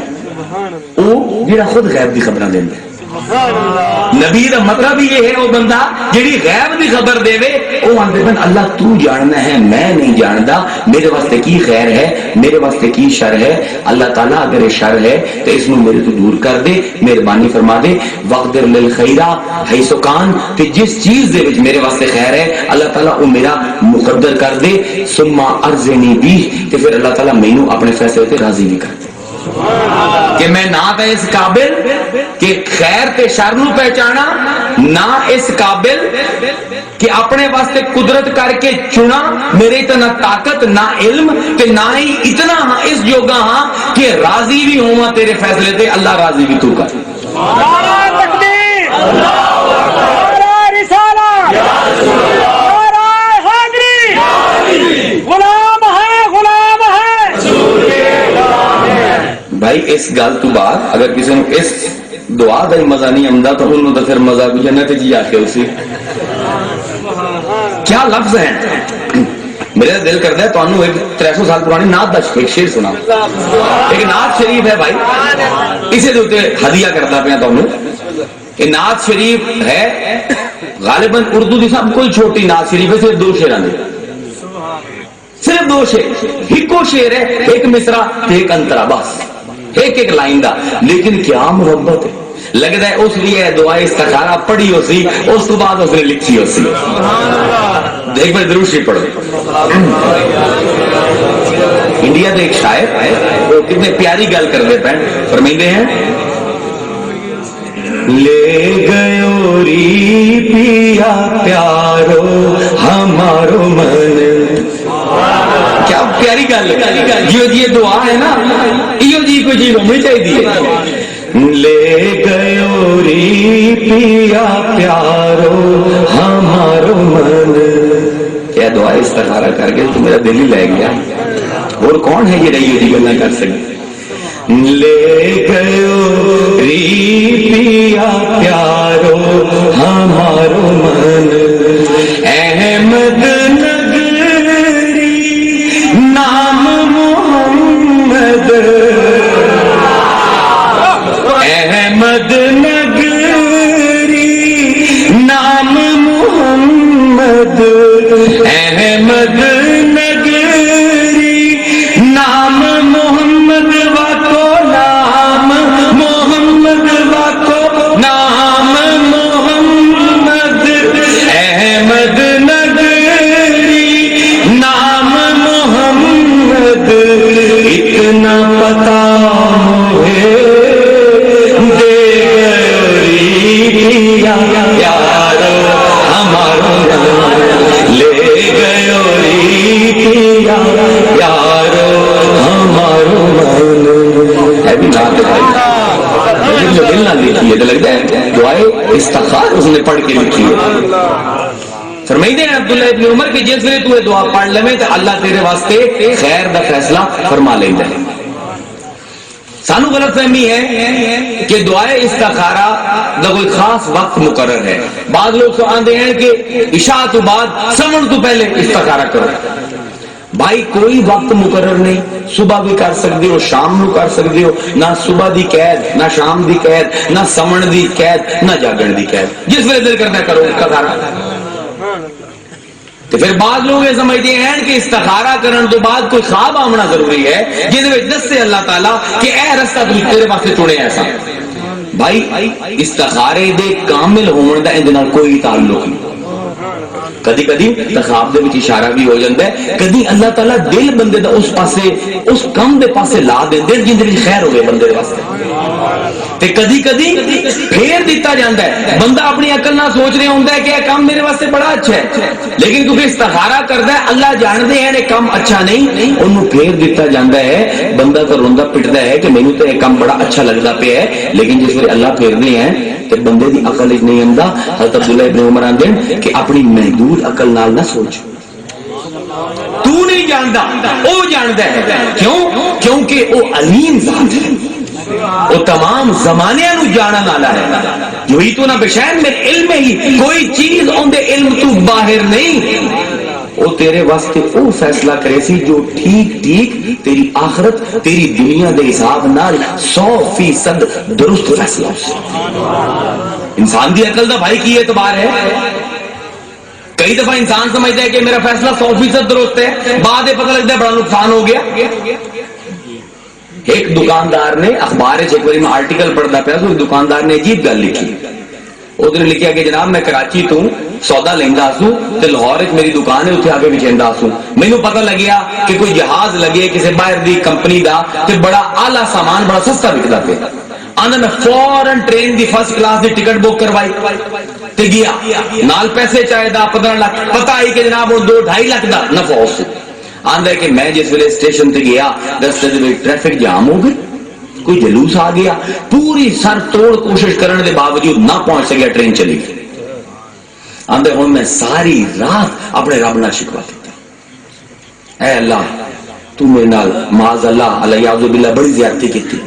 او جیڑا خود غیب دی خبریں دیندے نبی دا مطلب یہ ہے وہ بندہ جیڑی غیب دی خبر دے وے او آندے بن اللہ تو جاننا ہے میں نہیں جاندا میرے واسطے کی خیر ہے میرے واسطے کی شر ہے اللہ تعالیٰ اگر یہ شر ہے تو اس میں میرے تو دور کر دے مہربانی فرما دے وقدر للخیرہ حیث کان کہ جس چیز دے وچ میرے واسطے خیر ہے اللہ تعالیٰ وہ میرا مقدر کر دے ثم ارزنی بھی کہ پھر اللہ تعالیٰ مینوں اپنے فیصلے تے راضی بھی کر دے کہ میں نہ تو اس قابل کہ خیر تے شر نو پہچانا نہ اس قابل کہ اپنے واسطے قدرت کر کے چنا میرے تو نہ طاقت نہ علم تے نہ ہی اتنا ہاں اس جوگا ہاں کہ راضی بھی ہوں تیرے فیصلے تے اللہ راضی بھی تو کر نعرہ تکبیر نعرہ رسالہ نعرہ حیدری غلام ہے غلام ہے بھائی اس گل تو بعد اگر کسی نے اس دعا کا مزہ نہیں آتا تو انہوں تو پھر مزہ جنت جی آ کے اسی کیا لفظ ہیں میرا دل کرتا ہے تو ایک 300 سال پرانی نعت کا ایک شعر سنا ایک نعت شریف ہے بھائی اسے دے ہدیہ کرتا پیا تو یہ نعت شریف ہے غالباً اردو کی سب کوئی چھوٹی نعت شریف ہے صرف 2 شعر آنے صرف 2 شعر ایکو شعر ہے ایک مصرع ایک انترا بس ایک لائن دا لیکن کیا محبت ہے لگتا ہے اس لیے دعا استخارہ پڑھی ہو سی اس تو بعد اس نے لکھی ہو سی ایک بار ضرور شریف پڑھو انڈیا کے ایک شاعر وہ کتنے پیاری گل کرتے پہن فرمائندے ہیں لے گیو ری پیا پیارو ہمارو من کیا پیاری گل یہ دعا ہے نا یہ جی کوئی چیز ہونی چاہیے لے گیو ری پیا پیارو ہمارو من کیا دعا استخارہ کر کے تو میرا دل ہی لے گیا اور کون ہے یہ رہی جی گلا کر سکے لے گیو ری پیا پیارو ہمارو من احمد احمد نگری نام محمد احمد نگری نام محمد واکو نام محمد واکو نام محمد احمد نگری نام محمد اتنا پتا مجھے نہ لکھی ہے تو لگتا ہے دعائے استخار اس نے پڑھ کے لکھی ہے. فرمائیے عبداللہ ابن عمر کہ جس ویلے تو دعا پڑھ لے تو اللہ تیرے واسطے خیر دا فیصلہ فرما لیندا ہے. سانو غلط فہمی ہے کہ دعائے استخارہ دا کوئی خاص وقت مقرر ہے. بعض لوگ تو آندے ہیں کہ عشاء تو بعد سمن تو پہلے استخارہ کرو. بھائی کوئی وقت مقرر نہیں. صبح بھی کر سکتے ہو, شام نو کر سکتے ہو. نہ صبح دی قید, نہ شام دی قید, نہ سمن دی قید, نہ جاگن دی قید. جس ویلے دل کرتا ہے کرو استخارہ. تو پھر بعض لوگ یہ سمجھتے ہیں کہ استخارہ کرن تو بعد کوئی خواب آمنا ضروری ہے جس میں دسے اللہ تعالیٰ کہ اے رستہ تیرے واسطے چنے ایسا. بھائی استخارے دے کامل ہونے دا اندے نال کوئی تعلق نہیں. کدی کدی خواب دے وچ اشارہ بھی ہو جاتا ہے, کدی اللہ تعالیٰ دل بندے دا اس پاسے اس کام دے پاسے لا دے جن دے خیر ہوئے بندے دے واسطے. تے کدی کدی پھیر دیتا جاتا ہے. بندہ اپنی عقل نہ سوچ رہا ہوتا ہے کہ یہ کام میرے واسطے بڑا اچھا ہے, لیکن کیونکہ استخارہ کرتا ہے اللہ جانتے ہیں یہ کام اچھا نہیں, انہوں پھیر دیتا جاتا ہے. بندہ تو روندا پٹتا ہے کہ مینوں تو یہ کام بڑا اچھا لگتا پیا ہے, لیکن جس ویلے اللہ پھیرنے ہیں تو بندے دی عقل وچ نہیں آندا. حضرت عبداللہ ابن عمر آندے ہیں کہ اپنی محدود عقل نال نہ سوچ. تو نہیں جانتا, وہ جانتا ہے. کیوں؟ کیونکہ وہ علیم ذات ہے, وہ تمام زمانے نو جانن والا ہے. یہی تو نہ بشین میں علم ہی کوئی چیز اون دے علم تو باہر نہیں. وہ تیرے واسطے وہ فیصلہ کرے سی جو ٹھیک ٹھیک تیری آخرت تیری دنیا دے حساب نال 100% درست فیصلہ ہو. انسان دی عقل دا بھائی کی اعتبار ہے. کئی دفعہ انسان سمجھتا ہے کہ میرا فیصلہ 100% درست ہے, بعد میں پتہ لگتا ہے بڑا نقصان ہو گیا. ایک دکاندار نے اخبار ایک بار میں آرٹیکل پڑھتا پیا تو دکاندار نے عجیب گل لکھی. اس نے لکھا کہ جناب میں کراچی تو سودا لینا سوں تے لاہور میری دکان ہے اتنے آگے وچیندا سوں. مینوں پتہ لگیا کہ کوئی جہاز لگے کسی باہر دی کمپنی دا تے بڑا اعلی سامان بڑا سستا وکدا پیا. آندا میں فورن ٹرین دی فرسٹ کلاس دی ٹکٹ بک کروائی تے گیا, نال پیسے چاہے دا 15 لاکھ. پتہ آئی کہ جناب وہ 2-2.5 لاکھ دا نفع ہو سی. آندا ہے کہ میں جس ویلے اسٹیشن تے گیا رستے دے ٹریفک جام ہو گئی, کوئی جلوس آ گیا, پوری سر توڑ کوشش کرنے دے باوجود نہ پہنچ سکیا, ٹرین چلی گئی. آندے ہوں میں ساری رات اپنے رب نال شکوا کیتا, اے اللہ تو میرے نال معاذ اللہ علیہ باللہ بڑی زیادتی کیتی.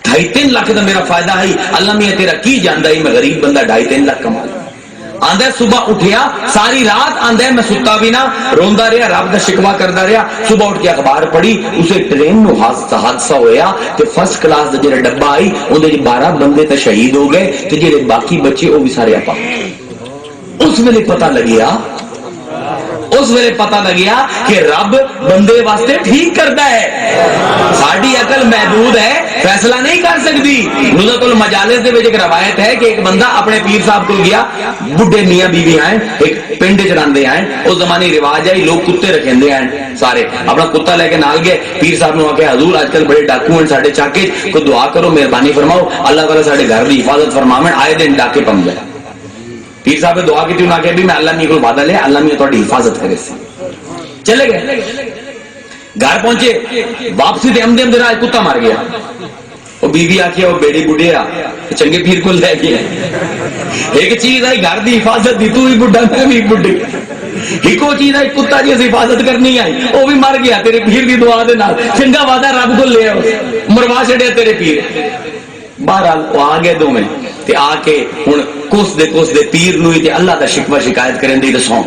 2.5-3 لاکھ دا میرا فائدہ ہے, اللہ میاں تیرا کی جاندا ہے میں غریب بندہ 2.5-3 لاکھ کما. آندہ صبح اٹھیا ساری رات, آندہ میں ستا بھی نہ روندا رہا, رب دا شکوا کردا رہا. صبح اٹھ کے اخبار پڑھی اسے ٹرین نو حادثہ ہویا تے فرسٹ کلاس دا جڑا ڈبہ آئی اون دے 12 بندے تے شہید ہو گئے تے جڑے باقی بچے وہ بھی سارے اپا. اس ویلے پتہ لگیا کہ رب بندے واسطے ٹھیک کرتا ہے. ساری عقل محدود ہے, فیصلہ نہیں کر سکتی. نزہت المجالس دے وچ ایک روایت ہے کہ ایک بندہ اپنے پیر صاحب کو گیا, بڈھے میاں بیوی ہیں ایک پنڈ چ رہندے ہیں. اس زمانے رواج ہے لوگ کتے رکھندے ہیں, سارے اپنا کتا لے کے نال گئے. پیر صاحب نے آکھیا حضور اج کل بڑے ڈاکو ہیں ساڈے چاکے, کوئی دعا کرو مہربانی فرماؤ اللہ تعالی ساڈے گھر دی حفاظت فرماویں, آئے دن ڈاکے پم جائے. پیر صاحب نے دعا کی انہوں نے کہا بھی میں اللہ میاں کو وعدہ لیا اللہ میاں تہاڈی حفاظت کرے سی. چلے گئے, گھر پہنچے, واپسی تے آمدے آمدے کتا مر گیا. وہ بیوی آکھیا وہ بیڑی بڈھے آ چنگے پیر کو لے گئے. ایک چیز آئی گھر دی حفاظت دی, تو بھی بڈھا میں بھی بڈھی. ایکو چیز آئی کتا جی حفاظت کرنی آئی وہ بھی مر گیا تیرے پیر دی دعا دے نال. چنگا وعدہ رب کو لے آؤ, مروا چھڈیا تیرے پیر. بہرحال وہ آ گئے دو میں تے آ کے ہن کس دے پیر نو تے اللہ دا شکوہ شکایت کرن دی دسوں.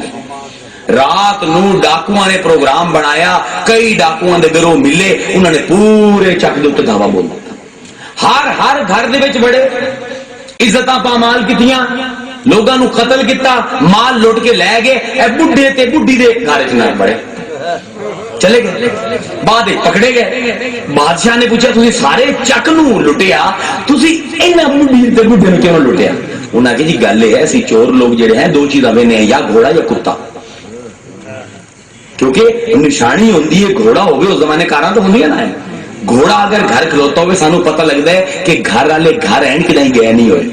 رات نو ڈاکواں نے پروگرام بنایا, کئی ڈاکواں دے گروہ ملے, انہوں نے پورے چک دے اوتے دعویٰ بول دتا. ہر گھر دے وچ بڑے عزتاں پامال کیتیاں, لوگاں نو قتل کیتا, مال لٹ کے لے گئے. اے بڈھے تے بڈھی دے گھر وچ نہ بڑے چلے گئے. بعد پکڑے گئے. بادشاہ نے پوچھا تسی سارے چک نو لٹیا, تسی انہاں بڈھی تے بڈھے نو کیوں لٹیا؟ انہاں نے کہا جی گل یہ ہے اسی چور لوگ جڑے ہیں 2 چیزاں وینے ہیں, یا گھوڑا یا کتا. کیونکہ نشانی ہوندی ہے گھوڑا ہوگی اس زمانے کاراں تو ہوندی ہے نا. گھوڑا اگر گھر کھلوتا ہوئے سانو پتہ لگتا ہے کہ گھر والے گھر ہیں کہ نہیں گئے نہیں ہوئے.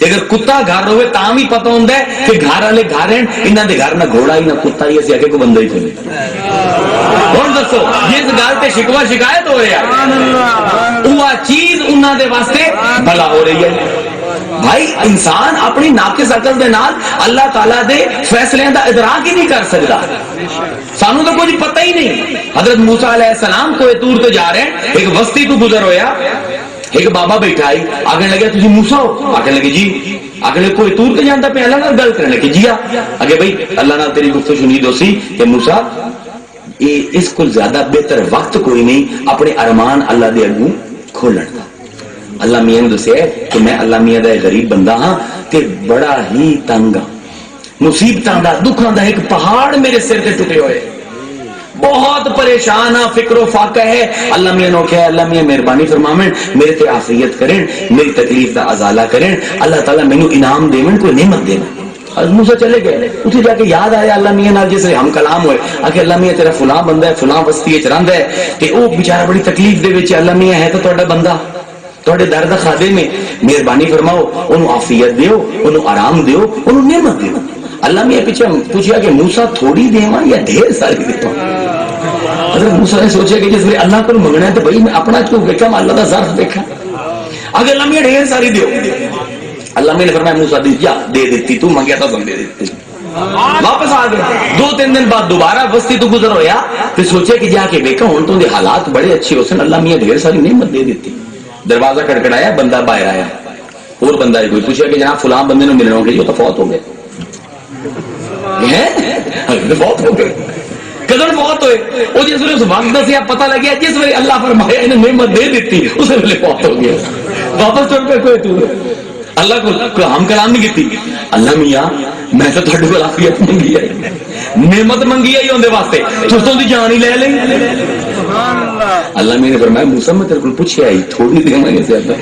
اگر کتا گھر ہوئے تاں بھی پتہ ہوندا ہے کہ گھر والے گھر ہیں، انہاں دے گھر نہ گھوڑا ہی نہ کتا ہی، اسی اگے کوئی بندہ ہی کوئی ہن دسو جس گل تے شکوہ شکایت ہو رہا ہے وہ چیز انہاں دے واسطے بھلا ہو رہی ہے۔ بھائی انسان اپنی ناقص عقل دے نال اللہ تعالیٰ دے فیصلے دا ادراک ہی نہیں کر سکتا، سانو تو کچھ پتہ ہی نہیں۔ حضرت موسیٰ علیہ السلام کوہ طور تو جا رہے ہیں، ایک بستی تو گزر ہویا، ایک بابا بیٹھا آئی، آگے لگے تجھے موسیٰ ہو؟ آگے لگے جی۔ آگے لگے کوئی طور تو جانتا پہ اللہ نال گل کرنے لگے جی آگے بھائی اللہ نال تیری گفتگو سنید ہو سی کہ موسیٰ اس کو زیادہ بہتر وقت کوئی نہیں اپنے ارمان اللہ دے اگوں کھولن دا۔ اللہ میاں نے دسیا کہ میں اللہ میاں دا غریب بندہ ہاں تے بڑا ہی تنگ ہاں، مصیبتاں دا دکھاں دا ایک پہاڑ میرے سر تے ٹوٹے ہوئے، بہت پریشان ہاں، فکر و فاقہ ہے۔ اللہ میاں نے کہا اللہ میاں مہربانی فرماویں، میرے تے عافیت کریں، میری تکلیف دا ازالہ کریں، اللہ تعالیٰ مینوں انعام دیویں، کوئی نعمت دیویں۔ حضرت موسیٰ چلے گئے، اتنے جا کے یاد آیا اللہ میاں نال جس ہم کلام ہوئے، آکے اللہ میاں تیرا فلاں بندہ ہے، فلاں بستی وچ رہندا ہے تے او بیچارہ بڑی تکلیف دے وچ، اللہ میاں ہے تو تہاڈا بندہ، تہاڈے در دا خادم ہے، مہربانی فرماؤ اونوں عافیت دیو، اونوں آرام دیو، اونوں نعمت دیو۔ اللہ میاں پیچھے پوچھا کہ موسیٰ تھوڑی دیواں یا ڈھیر ساری دیواں؟ حضرت موسیٰ نے سوچا کہ جس ویلے اللہ کو منگنا ہے تو بھائی میں اپنا کیوں دیکھا، میں اللہ کا ظرف دیکھا، اگر اللہ میاں ڈھیر ساری دیو۔ اللہ میں نے فرمایا موسیٰ دی جا، دے دیتی، تو منگیا تھا دے دیتی۔ واپس آ گئے، 2-3 دن بعد دوبارہ بستی تو گزر ہویا، پھر سوچے کہ جا کے دیکھا ہوں تو دے حالات بڑے اچھے ہو سن، اللہ میاں ڈھیر ساری نعمت دے دیتی۔ دروازہ کھڑکڑایا، بندہ باہر آیا، اور بندہ کوئی پوچھا کہ جناب فلاں بندے نے ملنا ہوگا، یہ تو فوت ہو گئے، فوت ہو گئے، کدن فوت ہوئے؟ وہ جس ویلے اس وقت دسیا پتہ لگیا جس ویلے اللہ فرمایا انہیں نعمت دے دیتی اس ویلے فوت ہو گیا۔ واپس چل پہ کوئی تو اللہ کو ہم کلام نہیں کیتی، اللہ میاں میں تو تھوڑے کو عافیت منگی ہے، نعمت منگی ہے اندے واسطے، تسوں دی جان ہی لے لیں۔ اللہ میں نے فرمایا موسیٰ میں تیرے کو پوچھے آئی تھوڑی دیر میں زیادہ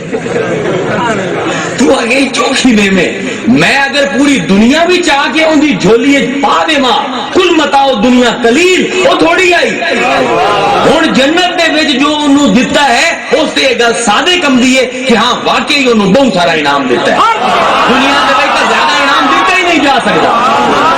تو آگے چوکی دے میں اگر پوری دنیا بھی چاہ کے ان دی جھولی پا دے ماں کل متاؤ دنیا قلیل وہ تھوڑی آئی ہون جنت دے وچ جو انہوں دیتا ہے اس سے ایک گل سادے کم دیئے کہ ہاں واقعی انہوں بہت سارا انعام دیتا ہے، دنیا دے وچ تو زیادہ انعام دیتا ہی نہیں جا سکتا۔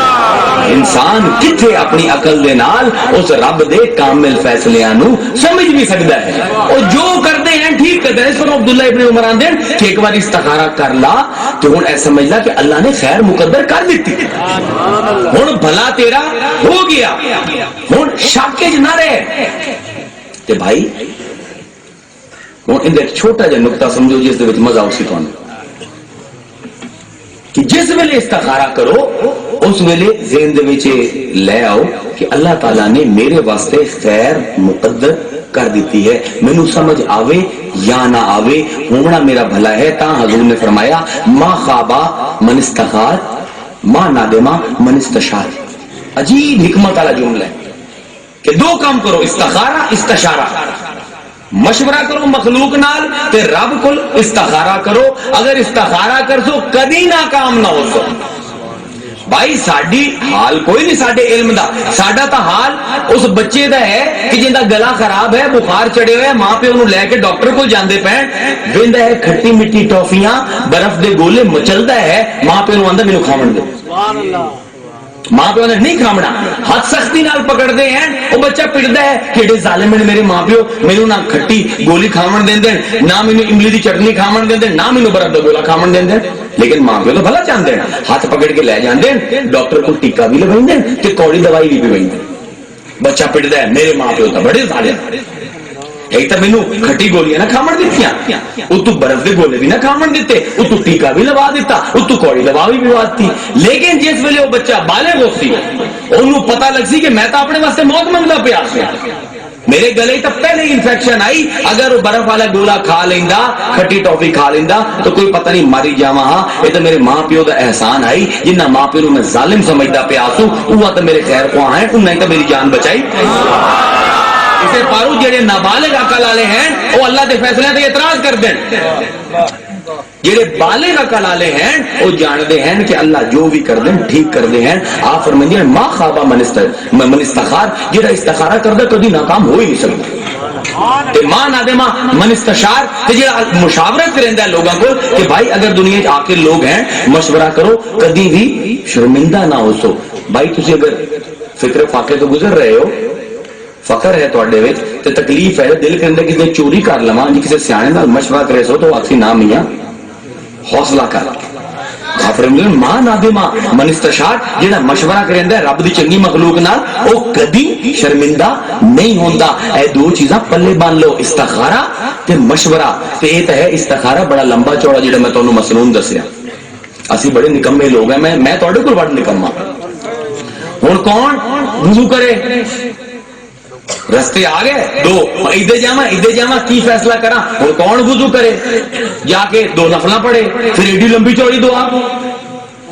انسان کتھے اپنی عقل دے نال اس رب دے کامل فیصلیاں نو سمجھ بھی سکتا ہے، اور جو کرتے ہیں ٹھیک کرتے ہیں۔ اس پر عبداللہ ابن عمر آندے کہ ایک بار استخارہ کر لا تو ہن ایسا سمجھ لا کہ اللہ نے خیر مقدر کر دیتی، ہن بھلا تیرا ہو گیا، ہن شک وچ نہ رہے۔ تے بھائی ہن اندر ایک چھوٹا جہا نقطہ سمجھو جس دے وچ مزہ اسی تھانوں کہ جس ویلے استخارہ کرو اس ویلے ذہن دے وچ لے آؤ کہ اللہ تعالیٰ نے میرے واسطے خیر مقدر کر دیتی ہے، مینوں سمجھ آوے یا نہ آوے ہونا میرا بھلا ہے۔ تا حضور نے فرمایا ما خوابا من استخار ما نادما من استشار، عجیب حکمت والا جملہ ہے کہ دو کام کرو، استخارہ استشارہ، مشورہ کرو مخلوق نال تے رب کول استخارہ کرو، اگر استخارہ کر سو کدی ناکام نہ ہو سو۔ بھائی ساڈی حال کوئی نہیں ساڈے علم دا، ساڈا تا حال اس بچے دا ہے کہ جندا گلا خراب ہے، بخار چڑھے ہوئے، ماں پہ انہوں لے کے ڈاکٹر کو جاندے پین، ویندا ہے کھٹی مٹی ٹافیاں برف دے گولے مچلدا ہے، ماں پہ انہوں آندا مینوں کھاون دے، ماں پیو نے نہیں کھامنا، ہاتھ سختی نال پکڑ دے ہیں، وہ بچہ پڑھتا ہے کہ ظالم نے میرے ماں پیو مینوں نہ کھٹی گولی کھاون دین دین، نہ مینوں املی دی چٹنی کھاون دین دین، نہ مینوں برف دا گولا کھاون دین دین، لیکن ماں پیو تو بھلا چاہندے ہیں، ہاتھ پکڑ کے لے جاندے ہیں، ڈاکٹر کو ٹیکا بھی لگاوندے ہیں تے کوڑی دوائی بھی پیوندے ہیں۔ بچہ پڑھتا ہے میرے ماں پیو تو بڑے ظالم، ایک تو مینوں کھٹی گولیاں نہ کھاون دتیاں، اتو برف دے گولے بھی نہ کھاون دتے، اتو ٹیکا بھی لگا دیتا، اتو کوڑی دوا بھی پوا دیتی، لیکن جس ویلے وہ بچہ بالغ ہو سی اونوں پتہ لگ سی کہ میں تو اپنے واسطے موت منگدا پیا سی، میرے گلے تو پہلے ہی انفیکشن آئی، اگر وہ برف والا گولا کھا لیندا، کھٹی ٹافی کھا لیندا تو کوئی پتہ نہیں ماری جاواں ہاں، یہ تو میرے ماں پیو دا احسان آئی، جنہ ماں پیو نوں میں ظالم سمجھدا پیا سو، اوہ تو میرے خیر خواہ ہیں، انہاں نے تو میری جان بچائی۔ اسے پارو جڑے نابالغ عقل والے ہیں وہ اللہ کے فیصلے تے اعتراض کر دیں، جڑے بالغ عقل والے ہیں وہ جانتے ہیں کہ اللہ جو بھی کر دیں ٹھیک کر دے ہیں۔ آپ فرمائیں گے ما خوابا من استخار، جڑا استخارہ کردا کبھی ناکام ہو ہی نہیں سکتا۔ تے ماں نادما من استشار تے جڑا مشاورت کریندا ہے لوگاں کو کہ بھائی اگر دنیا آ کے لوگ ہیں مشورہ کرو کدی بھی شرمندہ نہ ہو سو. بھائی تسی اگر فکر فاقے تو گزر رہے ہو فخر ہے تواڈے وچ تے تکلیف ہے دل کردا کہ تے چوری کر لواں جی کسے سیانے نال مشورہ کرے سو تو آکھی نا میاں حوصلہ کر. ماں نادما من استشار جڑا مشورہ کریندا ہے رب دی چنگی مخلوق نال او کدی شرمندہ نہیں ہوندا. اے دو چیزاں پلے بن لو استخارہ تے مشورہ. تے اے تے ہے استخارہ بڑا لمبا چوڑا جڑا میں تانوں مسنون دسیا. اسی بڑے نکمے لوگ ہیں میں تواڈے کول بڑا نکما. ہن کون وضو کرے رستے آ گئے دو ادھر جاواں کی فیصلہ کراں. اور کون وضو کرے جا کے دو نفلاں پڑھے پھر ایڈی لمبی چوڑی دعا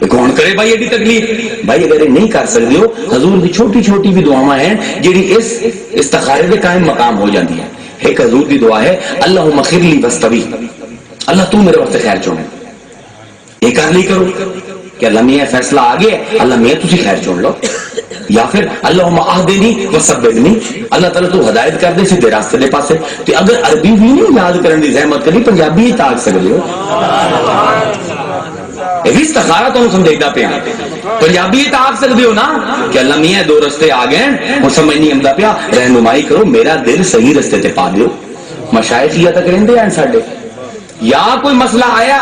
کون کرے بھائی ایڈی تکلیف. بھائی اگر یہ نہیں کر سکتے ہو حضور کی چھوٹی چھوٹی بھی دعاواں ہیں جہی اس استخارے کے قائم مقام ہو جاتی ہے. ایک حضور کی دعا ہے اللہم اغفر لی واستوی, اللہ تو میرے واسطے خیر چنے. یہ کر لی کرو کہ اللہ میاں فیصلہ آ گیا اللہ میاں تسی خیر چن لو. یا پھر اللہم اہدنی وثبتنی, اللہ تعالیٰ تو ہدایت کر دے سیدھے راستے دے پاسے. تے اگر عربی بھی نہیں یاد کرن دی زحمت کری پنجابی تاک سکتے ہو. یہ بھی استخارہ تو سمجھائیدا پیا پنجابی تاک سکتے ہو نا کہ اللہ میاں دو رستے آ گئے اور سمجھ نہیں آتا پیا رہنمائی کرو میرا دل صحیح رستے تے پا دیو. مشائخ یہ تک رہندے ہیں ساڈے یا کوئی مسئلہ آیا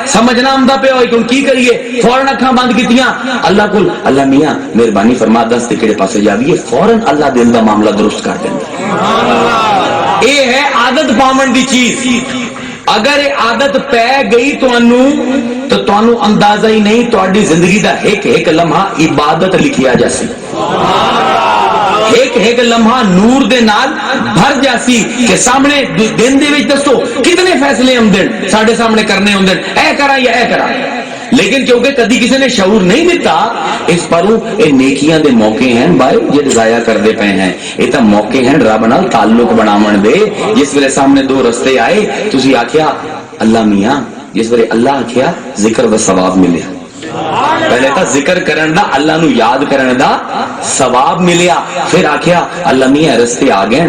سمجھنا آمدہ پہ ہوئی کہ کی کریے فوراً اکھاں بند کیتیاں اللہ کو اللہ میاں مہربانی فرما دس تے کہڑے پاسے جاویے فوراً اللہ دل دا معاملہ درست کر دیندا. اے ہے عادت پاون دی چیز. اگر یہ عادت پہ گئی تو تانوں اندازہ ہی نہیں تہاڈی زندگی دا ایک ایک لمحہ عبادت لکھیا جاسی, ایک ایک لمحہ نور دے نال بھر جاسی کہ سامنے دن دے وچ دسو کتنے فیصلے آمدن ساڈے سامنے کرنے آمدن اے کراں یا اے کراں. لیکن کیونکہ کدی کسی نے شعور نہیں دیتا اس پروں اے نیکیاں دے موقع ہیں بھائی جے ضائع کردے پے ہیں. اے تا موقع ہیں رب نال تعلق بناون دے. جس ویلے سامنے دو رستے آئے تسی آکھیا اللہ میاں, جس ویلے اللہ آکھیا ذکر و ثواب ملیا. پہلے تا ذکر کرن دا اللہ نو یاد کرن دا ثواب ملیا. پھر آکھیا اللہ میاں رستے آ گئے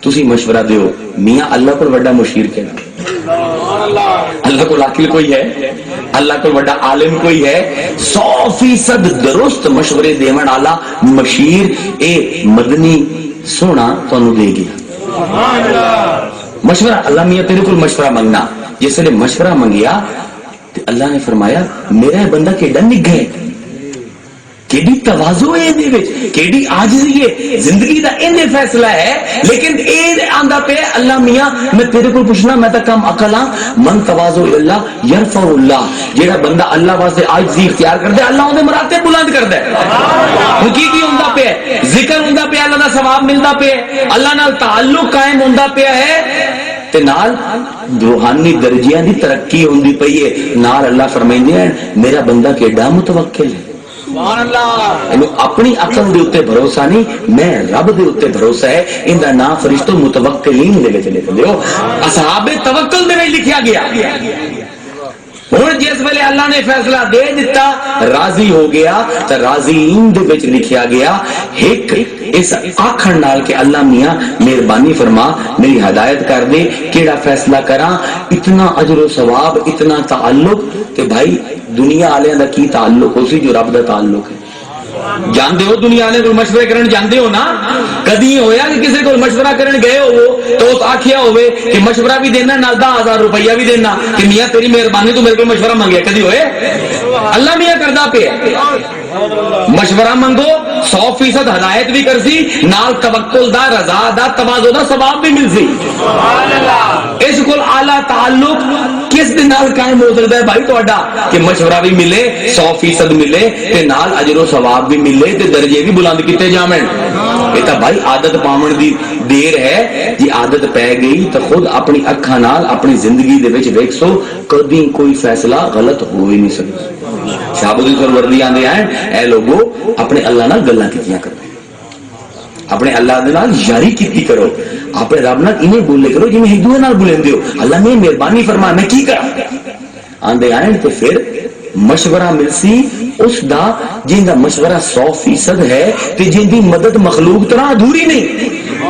تسی مشورہ دیو. میاں اللہ کو بڑا مشیر کہنا, اللہ کو عاقل کوئی ہے, اللہ کو بڑا عالم کوئی ہے 100% درست مشورے دیون والا مشیر اے مدنی سونا تانوں دے گیا. مشورہ اللہ میاں تیرے کو مشورہ منگنا. جس نے مشورہ منگیا اللہ نے فرمایا میرا بندہ کیڈا نگھا ہے, کیڈی تواضع ہے دے وچ, کیڈی عاجزی ہے, زندگی دا اینے فیصلہ ہے لیکن اے آندا پہ اللہ میاں میں تیرے کو پوچھنا میں تا کم عقل ہاں. من تواضع اللہ یرفع اللہ, جیڑا بندہ اللہ واسطے عاجزی اختیار کردا ہے اللہ اودے مراتب بلند کردا ہے. حقیقی ہوندا پہ ذکر ہوندا پہ اللہ دا ثواب ملدا پہ اللہ نال تعلق قائم ہوندا پیا ہے تے نال روحانی درجیاں دی ترقی ہوندی پئی ہے. نال اللہ فرمائندے ہیں میرا بندہ کیڈا متوکل ہے. سبحان اللہ. اپنی عقل دے اوتے بھروسہ نہیں, میں رب دے اوتے بھروسہ ہے. ان دا نام فرشتوں متوکلین دے وچ لکھ دیو. اصحاب توکل دے وچ لکھیا گیا. ہن جس ویلے اللہ نے فیصلہ دے دیتا راضی ہو گیا تے راضیین دے وچ لکھیا گیا ایک اس آکھن نال کہ اللہ میاں مہربانی فرما میری ہدایت کر دے کیڑا فیصلہ کراں. اتنا اجر و ثواب اتنا تعلق کہ بھائی دنیا والےاں دا کی تعلق ہو سی جو رب دا تعلق ہے. جاندے ہو دنیا والے کو مشورے کرن جاندے ہو نا, کدی ہویا کہ کسی کو مشورہ کرن گئے ہو تو اس آکھیا ہوئے کہ مشورہ بھی دینا نال 10,000 روپیہ بھی دینا کہ میاں تیری مہربانی تو میرے کو مشورہ مانگیا, کدی ہوئے؟ اللہ میاں کردا پہ مشورہ منگو 100% ہدایت بھی کرسی نال توکل دا رضا دا تواضع دا ثواب بھی ملسی. اس کو اعلی تعلق کس دے نال قائم ہو سکتا ہے بھائی تہاڈا کہ مشورہ بھی ملے 100% ملے تے نال اجر و ثواب بھی ملے تے درجے بھی بلند کیتے جاویں. یہ تا بھائی عادت پاون دی دیر ہے. جی عادت پہ گئی تو خود اپنی اکھاں نال اپنی زندگی دے وچ ویکھو کبھی کوئی فیصلہ غلط ہو ہی نہیں سکتا. شاہبودی سرورلی آندے ہیں اے لوگو اپنے اللہ نال گلاں کیتیاں کرو, اپنے اللہ دے نال یاری کیتی کرو, اپنے رب نال انہیں بولے کرو جویں ایک دوسرے نال بولیندے ہو. اللہ نے مہربانی فرما میں کی کراں آندے ہیں تے پھر مشورہ ملسی اس دا جن دا مشورہ 100% ہے تے جن دی مدد مخلوق طرح ادھوری نہیں.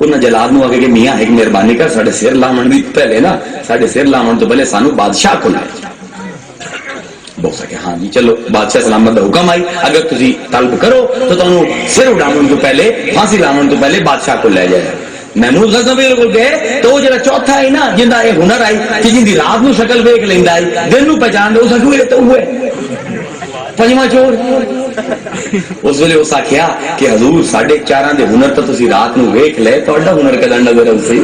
انہیں جلاد نو آگے کہ میاں ایک مہربانی کر ساڑھے سر لامن بھی پہلے نا ساڑھے سر لامن تو پہلے سانو بادشاہ کو لائے. بہت سکے ہاں جی چلو بادشاہ سلامت دا حکم آئی اگر تسی طلب کرو تو تانوں سر اڑاون تو پہلے پھانسی لاون تو پہلے بادشاہ کو لے جائے. محمود غزنوی کو گئے تو وہ جڑا چوتھا ہے نا جندا یہ ہنر آئی کہ جن دی رات نو شکل ویکھ لیندا ہے دن نو پہچان دے اس اگے تو ہوئے پنجواں چور. اس ویلے اس آخیا کہ حضور 4.5 دے ہنر تو تسی رات نو ویکھ لے تہاڈا ہنر کداں نظر آوسی.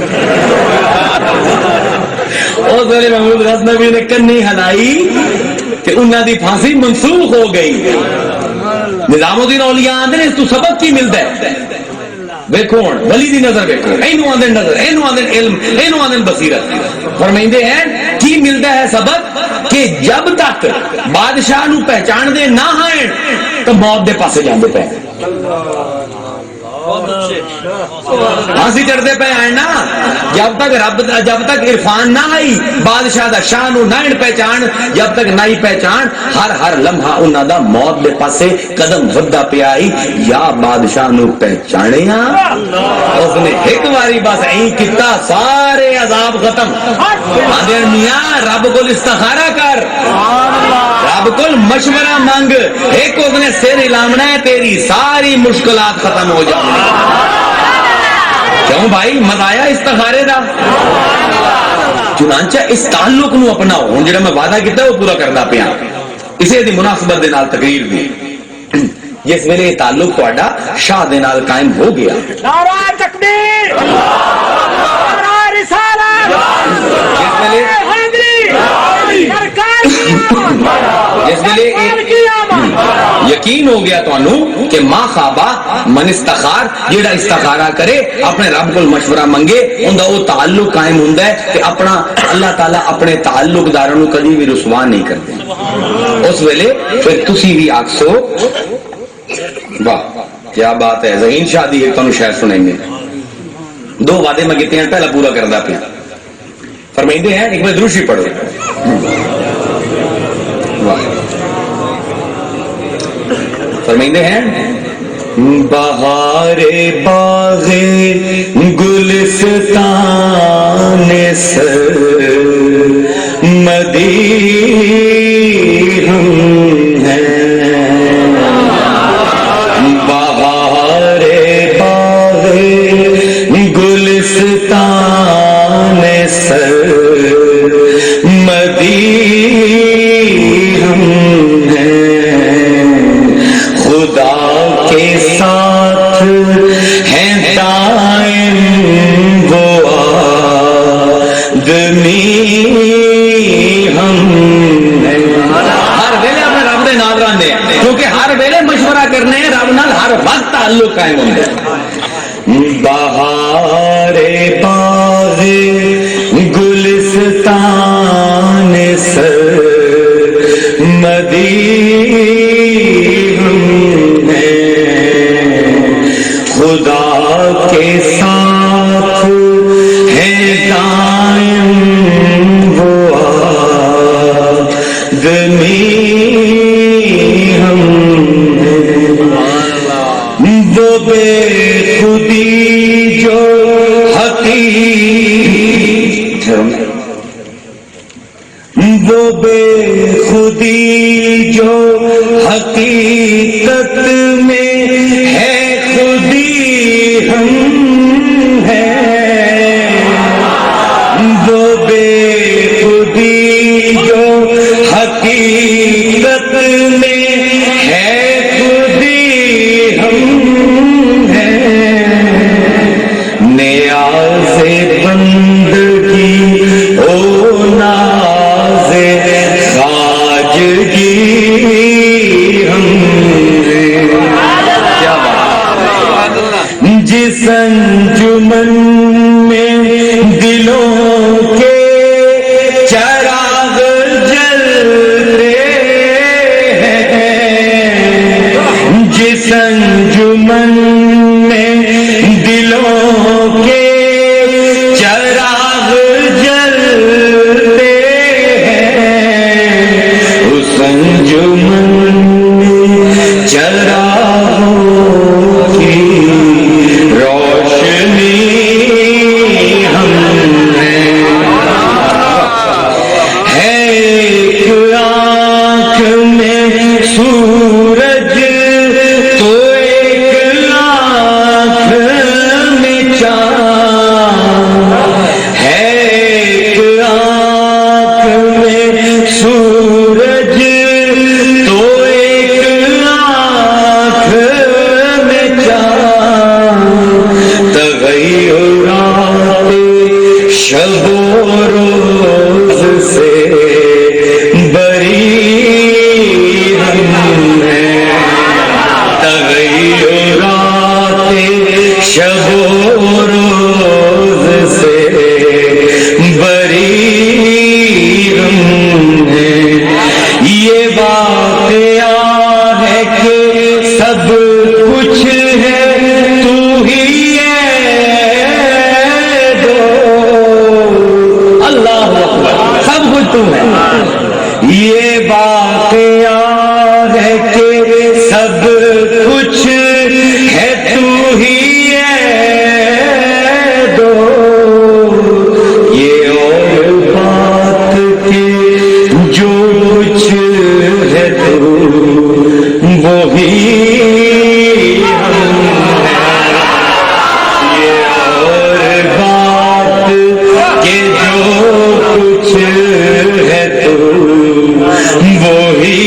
اس ویلے محمود غزنوی نے کنی ہلائی کہ انہاں دی پھانسی منسوخ ہو گئی. نظام الدین اولیاء آندے نے اس تو سبق کی ملدا ہے. ویکھو ہن ولی دی نظر ویکھو اینو آندے نظر اینو آندے علم اینو آندے بصیرت. فرمائندے ہیں کی ملدا ہے سبق کہ جب تک بادشاہ نو پہچان دے نہ ہیں تو موت دے پاسے جاندے پے. ہاں چڑھتے پہ آئے نا جب تک عرفان نہ آئی بادشاہ دا شان نہ پہچان جب تک نہ ہی پہچان ہر لمحہ انہاں دا موت دے پاسے قدم ودا پیا آئی یا بادشاہ نو پہچانیا اس نے ایک باری بس این کیتا سارے عذاب ختم. آدھے میاں رب کو استخارہ کر رب کو مشورہ مانگ ایک اس نے سر ہلاونا ہے تیری ساری مشکلات ختم ہو جائیں. کیوں بھائی مزہ آیا استخارے دا. چنانچہ اس تعلق نو اپناؤ ہوں جڑا میں وعدہ کیتا وہ پورا کرنا پیا اسے دی مناسبت دے نال تقریر دی جس ویلے یہ تعلق تہاڈا شاہ دے نال قائم ہو گیا. نعرہ تکبیر نعرہ رسالت جس ویلے جس ویلے یقین ہو گیا تو کہ ماں خوابہ من استخار جیڑا استخارہ کرے اپنے رب کو مشورہ منگے اندہ وہ تعلق قائم ہوندہ ہے کہ اپنا اللہ تعالیٰ اپنے تعلق داروں کبھی بھی رسوا نہیں کرتے. اس ویلے پھر تسی بھی آکسو واہ کیا بات ہے. ذہین شادی ہے تو شاید سنیں گے 2 وعدے میں کہتے ہیں پہلا پورا کردہ پیا. فرمائندے ہیں ایک بار دروشی پڑھو. واہ فرمائندے ہیں بہار باغ گلستان سر مدی ہم ہیں. بہار باغ گلستان سر مدی ہم ہیں. خدا کے ساتھ ہیں دائم وہ آدمی ہم ہیں. ہر ویلے اپنے رب دے نال رہندے ہیں کیونکہ ہر ویلے مشورہ کرنے ہیں رب نال ہر وقت تعلق قائم ہوندے ہیں. بہار باغ گلستان سر مدی ہم ہیں. خدا کے ساتھ ہے دائم وہ آدمی ہم ہیں. وہ بے شب و روز سے بری ہم ہیں، تغیرات شب و روز سے بری ہم ہیں، یہ واقعہ ہے کہ سب کچھ ہے تو ہی ہے دو، اللہ اکبر، سب کچھ تو ہے، یہ واقعہ ہے کہ سب کچھ ہے تو ہی ہے دو، یہ اور بات کہ جو کچھ ہے تو وہی ہم ہیں، یہ اور بات کہ جو کچھ ہے تو وہی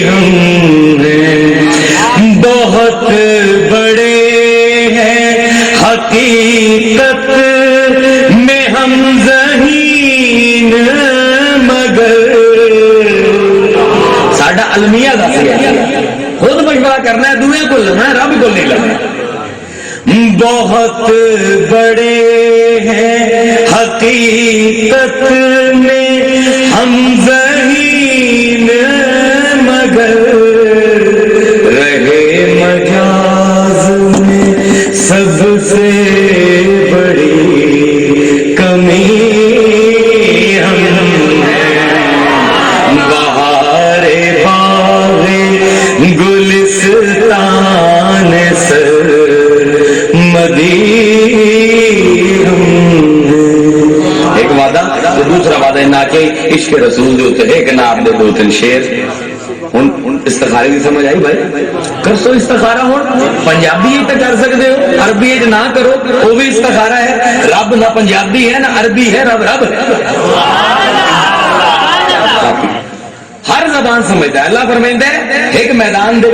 ہم ہیں، بہت بڑے ہیں حقیقت میں ہم ذہین مگر، ساڈا المیہ دس گیا، خود مشورہ کرنا ہے، دوسرے کو لینا ہے، رب کو نہیں لینا، بہت بڑے ہیں حقیقت میں ہم ذہین مگر، رہے مجاز میں سب سے بڑی کمی ہم ہیں، بہار باغ گلستان سر مدی ہم ہیں۔ ایک وعدہ تو دوسرا وعدہ نہ کہ عشق رسول دے ہوتے ہے کہ نہ آپ دے دو تین شیر ہن استخارے کی سمجھ آئی بھائی، کر سو استخارہ ہوں پنجابی تو کر سکتے ہو، عربی نہ کرو وہ بھی استخارہ ہے، رب نہ پنجابی ہے نہ عربی ہے، رب رب ہر زبان سمجھتا ہے، اللہ فرمائندہ ہے ایک میدان دے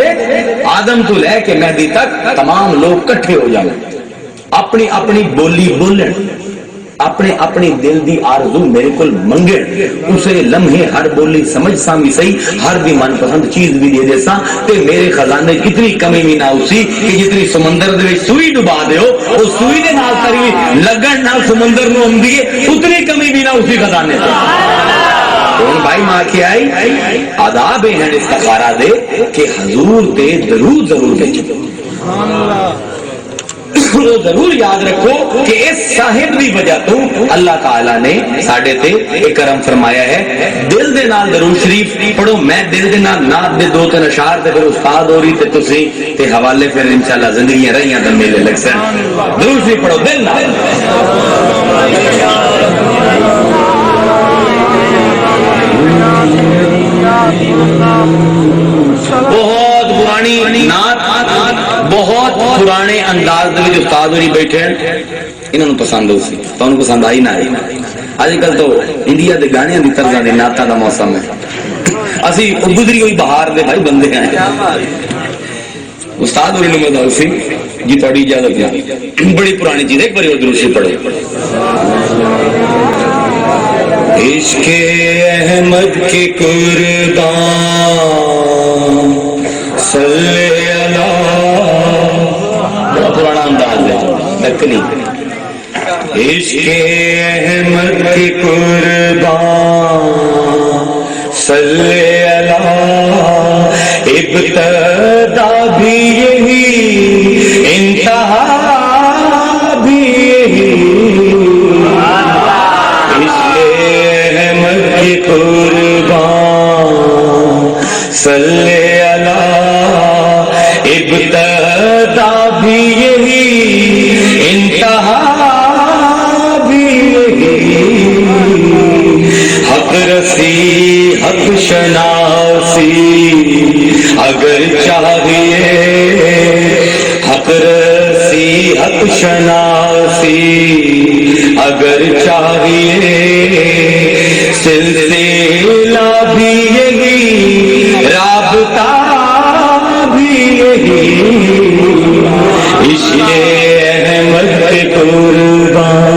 آدم تو لے کے مہدی تک تمام لوگ کٹھے ہو جائیں، اپنی اپنی بولی بولن، اپنے اپنی دل دی آرزو میرے کو منگن، اسے لمحے ہر بولی سمجھ سا بھی صحیح، ہر دی من پسند چیز بھی دے دے سا، تے میرے خزانے اتنی کمی بھی نہ اسی کہ جتنی سمندر دے سوئی ڈبا دے ہو وہ سوئی دے نال تری لگن نال سمندر نو ہم دیے، اتنی کمی بھی نہ اسی خزانے سے۔ کون بھائی ماں کی آئی آداب ہیں استخارہ دے کہ حضور تے درود ضرور بھیجو، ضرور یاد رکھو کہ اس صاحب دی وجہ تو اللہ تعالیٰ نے ساڈے تے ایک کرم فرمایا ہے، دل دے نال درود شریف پڑھو، میں دل دے نال نعت دے دو تین اشعار تے پھر استاد ہو رہی تے تسی تے حوالے پھر انشاءاللہ زندگیاں رہیاں تے میلے لگ سن، درود شریف پڑھو دل نال۔ بہت پرانی نعت، بہت پرانے انداز دے وچ استاد ہوری بیٹھے انہاں نوں پسند ہو سی، تانوں پسند آئی نہ آئی، اج کل تو انڈیا دے گانیاں دی طرزاں دے نعتاں دا موسم ہے، اسی گزری ہوئی بہار دے بھائی بندے ہیں، استاد ہوری نوں میں دس سی جی تہاڈی اجازت ہے، بڑی پرانی چیز ہے، ایک بار درود شریف پڑھو۔ عشق احمد کے قربان صلی اللہ، بڑا پرانا انداز ہے دکنی، عشق احمد کے قربان صلی اللہ، ابتدا بھی یہی انتہا بھی یہی، قربان صلی اللہ، ابتدا بھی یہی انتہا بھی یہی، حق رسی حق شناسی اگر چاہیے، حق رسی حق شناسی اگر چاہیے، سلسلہ بھی یہی رابطہ بھی یہی، عشق احمد کے قربان